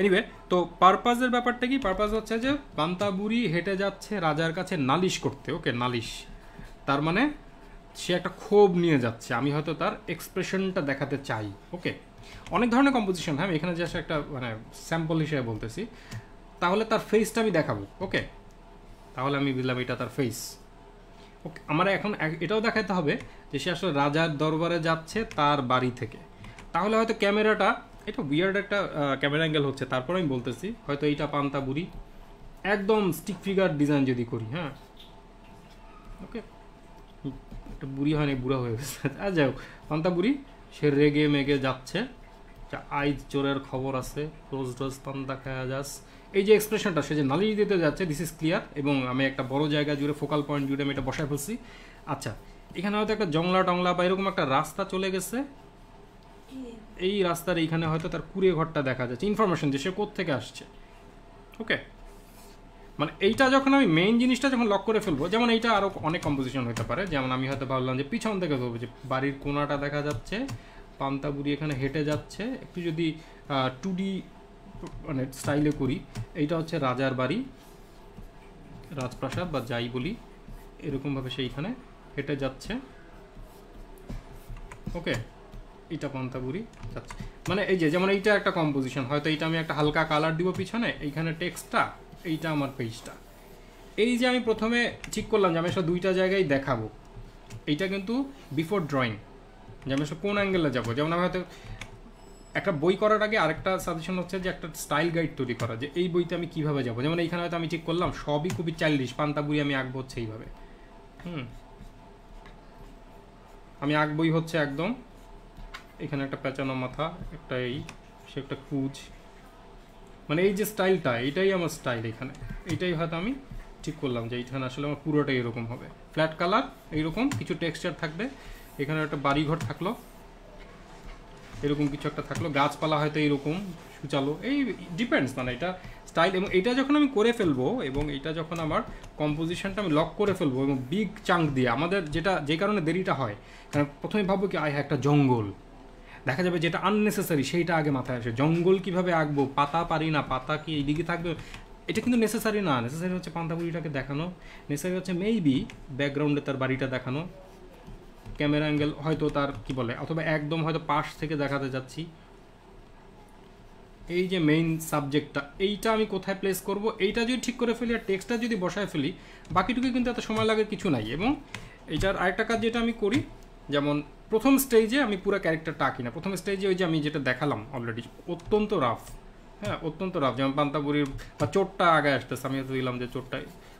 এনিওয়ে, তো পারপাসের ব্যাপারটা কি? পারপাস হচ্ছে যে পান্তাবুড়ি হেঁটে যাচ্ছে রাজার কাছে নালিশ করতে। ওকে, নালিশ তার মানে সে একটা ক্ষোভ নিয়ে যাচ্ছে, আমি হয়তো তার এক্সপ্রেশনটা দেখাতে চাই। ওকে, অনেক ধরনের কম্পোজিশন। হ্যাঁ, এখানে জাস্ট একটা মানে স্যাম্পল হিসেবে বলতেছি। তাহলে তার ফেসটা আমি দেখাবো। ওকে, তাহলে আমি বুঝলাম এটা তার ফেস। ওকে, আমার এখন এটাও দেখাতে হবে যে সে আসলে রাজার দরবারে যাচ্ছে তার বাড়ি থেকে। তাহলে হয়তো ক্যামেরাটা, এটা উইয়ার্ড একটা ক্যামেরা অ্যাঙ্গেল হচ্ছে, তারপর আমি বলতেছি হয়তো এইটা পান্তা বুড়ি, একদম স্টিক ফিগার ডিজাইন যদি করি। হ্যাঁ, ওকে, একটা বুড়ি হয়নি, বুড়া হয়ে গেছে। আর যাই হোক, পান্তা বুড়ি সে রেগে মেগে যাচ্ছে, আইজ চোরের খবর আছে, রোজ রোজ পান্তা খায়া যাস, এই যে এক্সপ্রেশনটা, সে যে নালিশ দিতে যাচ্ছে, দিস ইজ ক্লিয়ার। এবং আমি একটা বড় জায়গা জুড়ে, ফোকাল পয়েন্ট জুড়ে আমি এটা বসায় ফেলছি। আচ্ছা, এখানে হয়তো একটা জংলা টংলা বা এরকম একটা রাস্তা চলে গেছে, এই রাস্তার এইখানে হয়তো তার কুড়ে ঘরটা দেখা যাচ্ছে, ইনফরমেশন যে সে কোত্থেকে আসছে। ওকে, মানে এইটা যখন আমি মেইন জিনিসটা যখন লক করে ফেলবো, যেমন এইটা আরও অনেক কম্পোজিশন হতে পারে। যেমন আমি হয়তো ভাবলাম যে পিছন থেকে ধরবো, যে বাড়ির কোনাটা দেখা যাচ্ছে, পান্তা বুড়ি এখানে হেঁটে যাচ্ছে, একটু যদি 2D মানে স্টাইলে করি, এইটা হচ্ছে রাজার বাড়ি, রাজপ্রাসাদ বা যাই বলি, এরকমভাবে সেইখানে হেঁটে যাচ্ছে। ওকে, এইটা পান্তা বুড়ি যাচ্ছে, মানে এই যে যেমন এইটা একটা কম্পোজিশন, হয়তো এইটা আমি একটা হালকা কালার দিব পিছনে, এইখানে টেক্সটটা, এইটা আমার পেজটা। এই যে আমি প্রথমে ঠিক করলাম যে আমি আসলে দুইটা জায়গায় দেখাবো, এইটা কিন্তু বিফোর ড্রয়িং, যে আমি আসলে কোন অ্যাঙ্গেলে যাবো। যেমন আমি হয়তো একটা বই করার আগে আরেকটা সাজেশন হচ্ছে যে একটা স্টাইল গাইড তৈরি করা, যে এই বইতে আমি কীভাবে যাবো। যেমন এইখানে হয়তো আমি ঠিক করলাম সবই খুবই চাইল্ডিশ, পান্তা বুড়ি আমি আঁকবো হচ্ছে এইভাবে। আমি আঁকবই হচ্ছে একদম এখানে একটা পেঁচানো মাথা, একটা এই, সে একটা কুচ, মানে এই যে স্টাইলটা, এইটাই আমার স্টাইল। এখানে এইটাই হয়তো আমি ঠিক করলাম যে এইখানে আসলে আমার পুরোটাই এরকম হবে, ফ্ল্যাট কালার, এইরকম কিছু টেক্সচার থাকবে, এখানে একটা বাড়িঘর থাকলো, এরকম কিছু একটা থাকলো, গাছপালা হয়তো এইরকম সুচালো, এই ডিপেন্ডস, মানে এটা স্টাইল, এবং এটা যখন আমি করে ফেলবো এবং এটা যখন আমার কম্পোজিশনটা আমি লক করে ফেলবো এবং বিগ চাঙ্ক দিয়ে আমাদের যেটা যে কারণে দেরিটা হয়, কারণ প্রথমে ভাববো কি একটা জঙ্গল দেখা যাবে, যেটা আননেসেসারি সেইটা আগে মাথায় আসে। জঙ্গল কিভাবে আঁকবো, পাতা পারি না, পাতা কি এইদিকে থাকবে, এটা কিন্তু নেসেসারি না। নেসেসারি হচ্ছে পান্তাপুরিটাকে দেখানো, নেসেসারি হচ্ছে মেবি ব্যাকগ্রাউন্ডে তার বাড়িটা দেখানো, ক্যামেরা অ্যাঙ্গেল হয়তো তার কি বলে, অথবা একদম হয়তো পাশ থেকে দেখাতে যাচ্ছি। এই যে মেইন সাবজেক্টটা, এইটা আমি কোথায় প্লেস করব, এইটা যদি ঠিক করে ফেলি আর টেক্সটটা যদি বসায় ফেলি, বাকিটুকু কিন্তু এত সময় লাগার কিছু নাই। এবং এইটার আরেকটা কাজ যেটা আমি করি, যেমন প্রথম স্টেজে আমি পুরো ক্যারেক্টারটা আঁকি না। প্রথম স্টেজে ওই যে আমি যেটা দেখালাম অলরেডি, অত্যন্ত রাফ, হ্যাঁ অত্যন্ত রাফ, যেমন পান্তাপুরির বা চোটটা আগে আসতেছে, আমি হয়তো দিলাম যে চোটটা,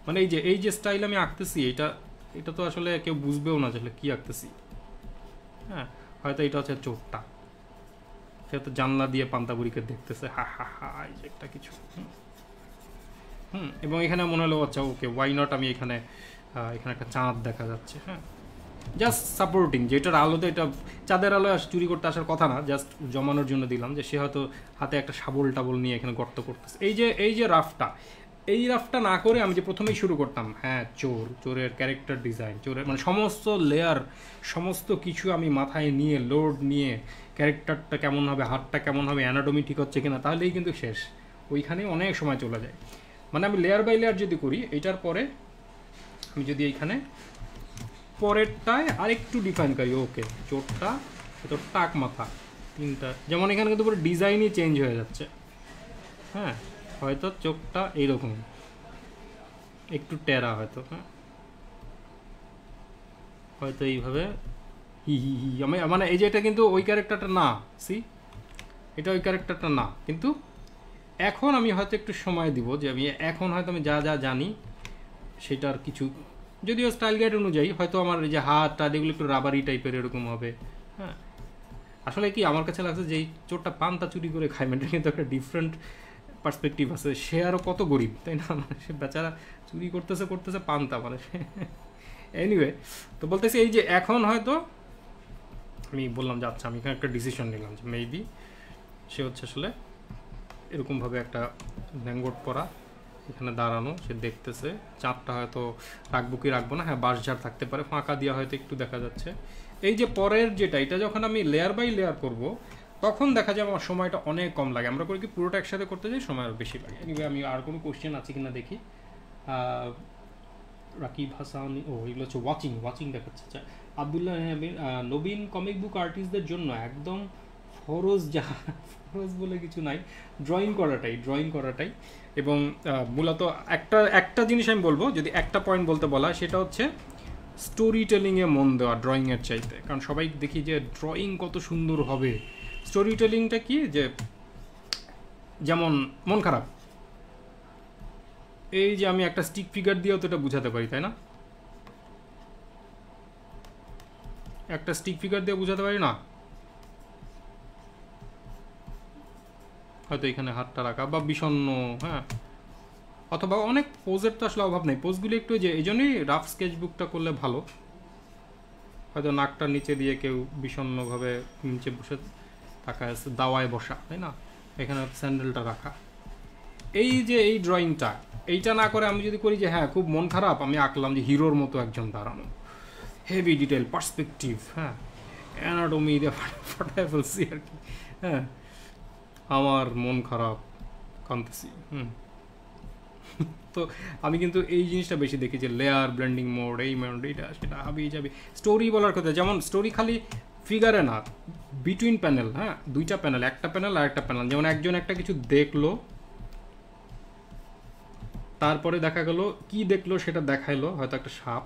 মানে এই যে স্টাইল আমি আঁকতেছি, এটা তো আসলে কেউ বুঝবেও না আসলে কী আঁকতেছি। হ্যাঁ, হয়তো এটা হচ্ছে চোটটা, সে তো জানলা দিয়ে পান্তাপুরিকে দেখতেছে, হা হা হা, এই যে একটা কিছু। এবং এখানে মনে হলো আচ্ছা ওকে, ওয়াই নট, আমি এখানে একটা চাঁদ দেখা যাচ্ছে, হ্যাঁ জাস্ট সাপোর্টিং, যেটার আলোতে, এটা চাঁদের আলো চুরি করতে আসার কথা না, জাস্ট জমানোর জন্য দিলাম যে সে হয়তো হাতে একটা শাবল টাবল নিয়ে এখানে গর্ত করতেছে। এই যে রাফটা, এই রাফটা না করে আমি যে প্রথমেই শুরু করতাম, হ্যাঁ চোরের ক্যারেক্টার ডিজাইন, চোরের মানে সমস্ত লেয়ার, সমস্ত কিছু আমি মাথায় নিয়ে, লোড নিয়ে, ক্যারেক্টারটা কেমন হবে, হাতটা কেমন হবে, অ্যানাটমি ঠিক হচ্ছে কিনা, তাহলেই কিন্তু শেষ। ওইখানে অনেক সময় চলে যায়। মানে আমি লেয়ার বাই লেয়ার যদি করি, এইটার পরে আমি যদি এইখানে পরেরটায় আরেকটু ডিফাইন করি, ওকে চোরটা তো টাক মাথা তিনটা, যেমন এখানে কিন্তু পুরো ডিজাইনই চেঞ্জ হয়ে যাচ্ছে। হ্যাঁ, হয়তো চোখটা এইরকম একটু টেরা, হয়তো হ্যাঁ হয়তো এইভাবে হি হি হি, আমি মানে এই যে এটা কিন্তু ওই ক্যারেক্টারটা না, এটা ওই ক্যারেক্টারটা না, কিন্তু এখন আমি হয়তো একটু সময় দিব, যে আমি এখন হয়তো আমি যা যা জানি সেটার কিছু, যদিও স্টাইল গাইড অনুযায়ী হয়তো আমার এই যে হাত টাত এগুলো একটু রাবারি টাইপের এরকম হবে। হ্যাঁ, আসলে কি আমার কাছে লাগছে যে এই চোরটা পান্তা চুরি করে খায়, মানে কিন্তু একটা ডিফারেন্ট পার্সপেক্টিভ আছে। সে আরও কত গরিব, তাই না, মানে সে বেচারা চুরি করতেছে পান্তা, মানে এনিওয়ে, তো বলতেছি এই যে এখন হয়তো আমি বললাম যে আচ্ছা আমি এখানে একটা ডিসিশন নিলাম যে মেবি সে হচ্ছে আসলে এরকমভাবে একটা ল্যাঙ্গট পরা, এখানে দাঁড়ানো, সে দেখতেছে, চাঁদটা হয়তো রাখবো কি রাখবো না, হ্যাঁ বাঁশঝাড় থাকতে পারে, ফাঁকা দিয়ে হয়তো একটু দেখা যাচ্ছে। এই যে পরের যেটা, এটা যখন আমি লেয়ার বাই লেয়ার করব, তখন দেখা যাবে আমার সময়টা অনেক কম লাগে। আমরা করি কি পুরোটা একসাথে করতে যাই, সময় আরও বেশি লাগে। এনিওয়ে, আমি আর কোনো কোশ্চেন আছে কিনা দেখি। রাকিব হাসান, এগুলো হচ্ছে ওয়াচিং দেখাচ্ছে। আচ্ছা, আবদুল্লাহ নবীন কমিক বুক আর্টিস্টদের জন্য একদম ফরজ বলে কিছু নাই, ড্রয়িং করাটাই। এবং মূলত একটা জিনিস আমি বলবো, যদি একটা পয়েন্ট বলতে বলা, সেটা হচ্ছে স্টোরি টেলিংয়ে মন দেওয়া ড্রয়িংয়ের চাইতে। কারণ সবাই দেখি যে ড্রয়িং কত সুন্দর হবে, স্টোরি টেলিংটা কি, যে যেমন মন খারাপ, এই যে আমি একটা স্টিক ফিগার দিয়েও তো এটা বুঝাতে পারি, তাই না, একটা স্টিক ফিগার দিয়ে বুঝাতে পারি না, হয়তো এখানে হাতটা রাখা বা বিষণ্ণ, হ্যাঁ, অথবা অনেক পোজের তো আসলে অভাব নেই, পোজগুলি একটু যে এই জন্যই রাফ স্কেচবুকটা করলে ভালো। হয়তো নাকটা নিচে দিয়ে কেউ বিষণ্ণভাবে নিচে বসে থাকা আছে, দাওয়ায় বসা, তাই না, এখানে স্যান্ডেলটা রাখা। এই যে এই ড্রয়িংটা, এইটা না করে আমি যদি করি যে হ্যাঁ খুব মন খারাপ, আমি আঁকলাম যে হিরোর মতো একজন দাঁড়ানো, হেভি ডিটেল পার্সপেক্টিভ, হ্যাঁ অ্যানাটমি দিয়ে ফাটায় ফেলছি আর কি, হ্যাঁ আমার মন খারাপ, কাঁদতেছি, তো আমি কিন্তু এই জিনিসটা বেশি দেখি, যে লেয়ার, ব্লেন্ডিং মোড, এই মোড, এইটা সেটা হাবি যাবি। স্টোরি বলার কথা, যেমন স্টোরি খালি ফিগারে না, বিটুইন প্যানেল, হ্যাঁ দুইটা প্যানেল, একটা প্যানেল আর একটা প্যানেল, যেমন একজন একটা কিছু দেখলো, তারপরে দেখা গেল কি দেখলো সেটা দেখাইলো, হয়তো একটা সাপ,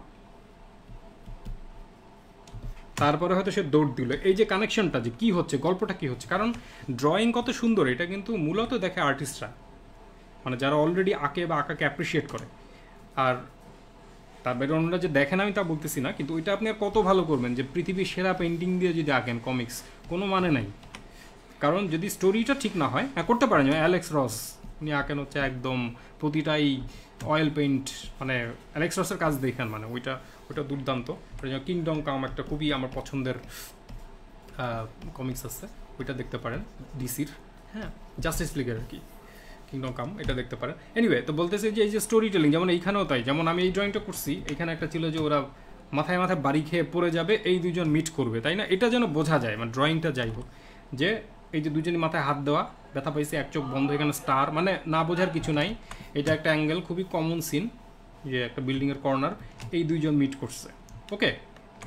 তারপরে হয়তো সে দৌড় দিল, এই যে কানেকশনটা, যে কি হচ্ছে, গল্পটা কি হচ্ছে। কারণ ড্রয়িং কত সুন্দর, এটা কিন্তু মূলত দেখে আর্টিস্টরা, মানে যারা অলরেডি আঁকে বা আঁকাকে অ্যাপ্রিসিয়েট করে। আর তার বাইরে অন্যরা যে দেখেন আমি তা বলতেছি না, কিন্তু ওইটা আপনি আর কত ভালো করবেন, যে পৃথিবীর সেরা পেন্টিং দিয়ে যদি আঁকেন কমিক্স, কোনো মানে নাই। কারণ যদি স্টোরিটা ঠিক না হয়, হ্যাঁ করতে পারেন, অ্যালেক্স রস উনি আঁকেন হচ্ছে একদম প্রতিটাই অয়েল পেইন্ট, মানে অ্যালেক্স রসের কাজ দেখেন, মানে ওইটা দুর্দান্ত। কিংডম কাম একটা খুবই আমার পছন্দের কমিক্স আছে, ওইটা দেখতে পারেন, ডিসির, হ্যাঁ জাস্টিস লিগের আর কি। কিংডম কাম এটা দেখতে পারেন। এনিওয়ে, তো বলতেছি যে এই যে স্টোরি টেলিং, যেমন এইখানেও তাই, যেমন আমি এই ড্রয়িংটা করছি, এখানে একটা ছিল যে ওরা মাথায় মাথায় বাড়ি খেয়ে পড়ে যাবে, এই দুজন মিট করবে, তাই না? এটা যেন বোঝা যায়, মানে ড্রয়িংটা যাই হোক, যে এই যে দুজনই মাথায় হাত দেওয়া, ব্যথা পাইছে, এক চোখ বন্ধ, এখানে স্টার, মানে না বোঝার কিছু নাই। এটা একটা অ্যাঙ্গেল, খুবই কমন সিন, যে একটা বিল্ডিংয়ের কর্নার, এই দুইজন মিট করছে। ওকে,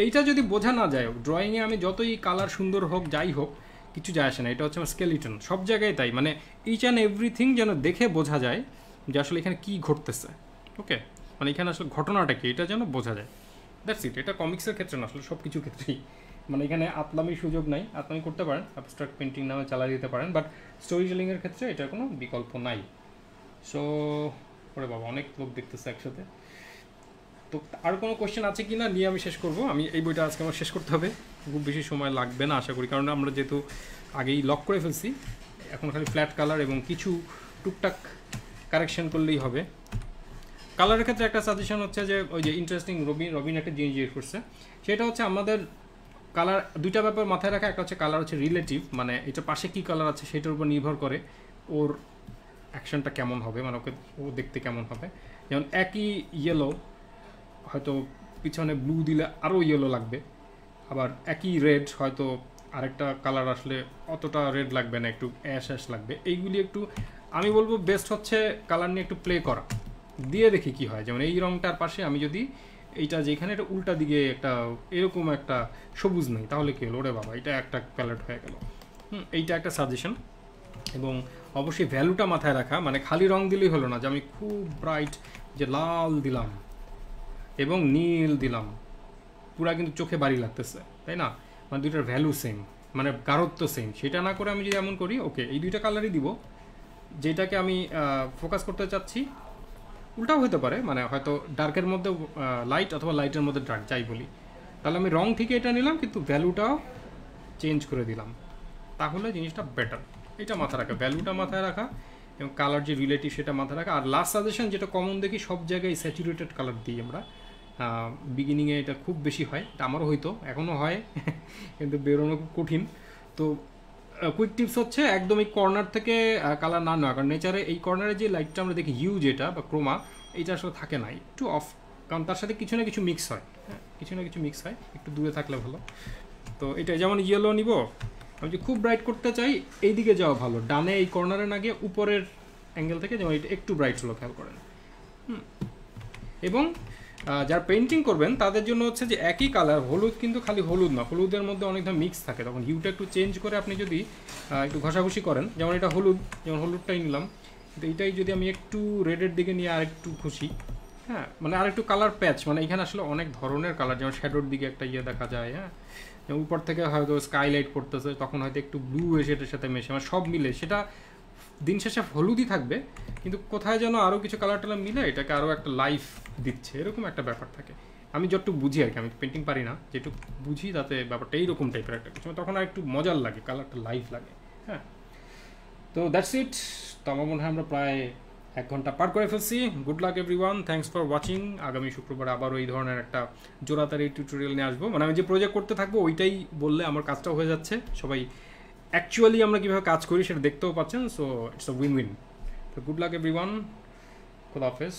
এইটা যদি বোঝা না যায়, ড্রয়িংয়ে আমি যতই কালার সুন্দর হোক যাই হোক কিছু যায় আসে না। এটা হচ্ছে আমার স্কেলিটন, সব জায়গায় তাই, মানে ইচ অ্যান্ড এভরিথিং যেন দেখে বোঝা যায় যে আসলে এখানে কী ঘটতেছে। ওকে, মানে এখানে আসলে ঘটনাটা কি, এটা যেন বোঝা যায়। That's it. এটা কমিক্সের ক্ষেত্রে না, আসলে সব কিছুর ক্ষেত্রেই, মানে এখানে আতলামির সুযোগ নাই। আতলামি করতে পারেন, অ্যাবস্ট্রাক্ট পেন্টিং নামে চালিয়ে দিতে পারেন, বাট স্টোরি টেলিংয়ের ক্ষেত্রে এটার কোনো বিকল্প নাই। সো ওরে বাবা, অনেক লোক দেখতেছে একসাথে। তো আর কোনো কোয়েশ্চেন আছে কি না নিয়ে আমি শেষ করব। আমি এই বইটা আজকে আমার শেষ করতে হবে, খুব বেশি সময় লাগবে না আশা করি, কারণ আমরা যেহেতু আগেই লক করে ফেলছি, এখন খালি ফ্ল্যাট কালার এবং কিছু টুকটাক কারেকশন করলেই হবে। কালারের ক্ষেত্রে একটা সাজেশন হচ্ছে যে ওই যে ইন্টারেস্টিং, রবিন একটা জিনিস জিজ্ঞেস করছে, সেটা হচ্ছে আমাদের কালার দুইটা ব্যাপার মাথায় রাখা। একটা হচ্ছে কালার হচ্ছে রিলেটিভ, মানে এটা পাশে কী কালার আছে সেটার উপর নির্ভর করে ওর অ্যাকশনটা কেমন হবে, মানে ওকে ও দেখতে কেমন হবে। যেমন একই ইয়েলো, হয়তো পিছনে ব্লু দিলে আরও ইয়েলো লাগবে, আবার একই রেড হয়তো আরেকটা কালার আসলে অতটা রেড লাগবে না, একটু অ্যাশ অ্যাশ লাগবে। এইগুলি একটু আমি বলবো বেস্ট হচ্ছে কালার নিয়ে একটু প্লে করা, দিয়ে দেখি কি হয়। যেমন এই রঙটার পাশে আমি যদি এইটা যেখানে এটা উল্টা দিকে একটা এরকম একটা সবুজ নেই, তাহলে কি হলো, ওরে বাবা এটা একটা প্যালেট হয়ে গেল। এইটা একটা সাজেশন। এবং অবশ্যই ভ্যালুটা মাথায় রাখা, মানে খালি রং দিলেই হলো না যে আমি খুব ব্রাইট যে লাল দিলাম এবং নীল দিলাম, পুরা কিন্তু চোখে বাড়ি লাগতেছে, তাই না? মানে দুইটার ভ্যালু সেম, মানে গাঢ়ত্ব সেম, সেটা না করে আমি যদি এমন করি, ওকে এই দুইটা কালারই দিব, যেটাকে আমি ফোকাস করতে চাচ্ছি উল্টাও হতে পারে, মানে হয়তো ডার্কের মধ্যে লাইট অথবা লাইটের মধ্যে ডার্ক যাই বলি, তাহলে আমি রং থেকে এটা নিলাম কিন্তু ভ্যালুটাও চেঞ্জ করে দিলাম, তাহলে জিনিসটা বেটার। এটা মাথায় রাখা, ভ্যালুটা মাথায় রাখা এবং কালার যে রিলেটিভ সেটা মাথায় রাখা। আর লাস্ট সাজেশন যেটা কমন দেখি সব জায়গায় স্যাচুরেটেড কালার দিই আমরা, বিগিনিংয়ে এটা খুব বেশি হয়, এটা আমারও হয়তো এখনও হয় কিন্তু বেরোনো খুব কঠিন। তো কুইক টিপস হচ্ছে একদম এই কর্নার থেকে কালার না নেওয়া, কারণ নেচারে এই কর্নারে যে লাইটটা আমরা দেখি হিউ যেটা বা ক্রোমা, এইটা আসলে থাকে না, একটু অফ, কারণ তার সাথে কিছু না কিছু মিক্স হয়, হ্যাঁ কিছু না কিছু মিক্স হয়, একটু দূরে থাকলে ভালো। তো এটা যেমন ইয়েলো নিব, আমি যে খুব ব্রাইট করতে চাই এই দিকে যাওয়া ভালো, ডানে এই কর্নারে না গিয়ে উপরের অ্যাঙ্গেল থেকে, যেমন এটা একটু ব্রাইট হলো, খেয়াল করেন। এবং যারা পেন্টিং করবেন তাদের জন্য হচ্ছে যে একই কালার হলুদ কিন্তু খালি হলুদ না, হলুদের মধ্যে অনেক ধরনের মিক্স থাকে, তখন হিউটা একটু চেঞ্জ করে আপনি যদি একটু ঘষাঘষি করেন, যেমন এটা হলুদ, যেমন হলুদটাই নিলাম, কিন্তু এইটাই যদি আমি একটু রেডের দিকে নিয়ে আরেকটু ঘষি, হ্যাঁ মানে আরেকটু কালার প্যাচ, মানে এখানে আসলে অনেক ধরনের কালার, যেমন শ্যাডোর দিকে একটা ইয়ে দেখা যায়, হ্যাঁ উপর থেকে হয়তো স্কাইলাইট করতেছে, তখন হয়তো একটু ব্লু এসে এটার সাথে মেশে, মানে সব মিলে সেটা দিন শেষে হলুদই থাকবে, কিন্তু কোথায় যেন আরও কিছু কালার টালার মিলে এটাকে আরও একটা লাইফ দিচ্ছে, এরকম একটা ব্যাপার থাকে। আমি যতটুকু বুঝি আর কি, আমি পেন্টিং পারি না, যেটুকু বুঝি তাতে ব্যাপারটা এইরকম টাইপের একটা কিছু, তখন আর একটু মজার লাগে, কালারটা লাইফ লাগে। হ্যাঁ, তো দ্যাটস ইট। তো আমার মনে হয় আমরা প্রায় 1 ঘন্টা পার করে ফেলছি। Good luck everyone, thanks for watching. আগামী শুক্রবার আবারও এই ধরনের একটা জোড়াতারি টিউটোরিয়াল নিয়ে আসবো, মানে আমি যে প্রজেক্ট করতে থাকবো ওইটাই বললে আমার কাজটাও হয়ে যাচ্ছে, সবাই অ্যাকচুয়ালি আমরা কীভাবে কাজ করি সেটা দেখতেও পাচ্ছেন, so it's a win win. তো গুড লাক এভরিওয়ান, খোদা হাফেজ।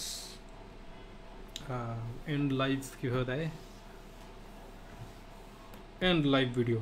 এন্ড লাইভ কীভাবে দেয়, এন্ড লাইভ ভিডিও।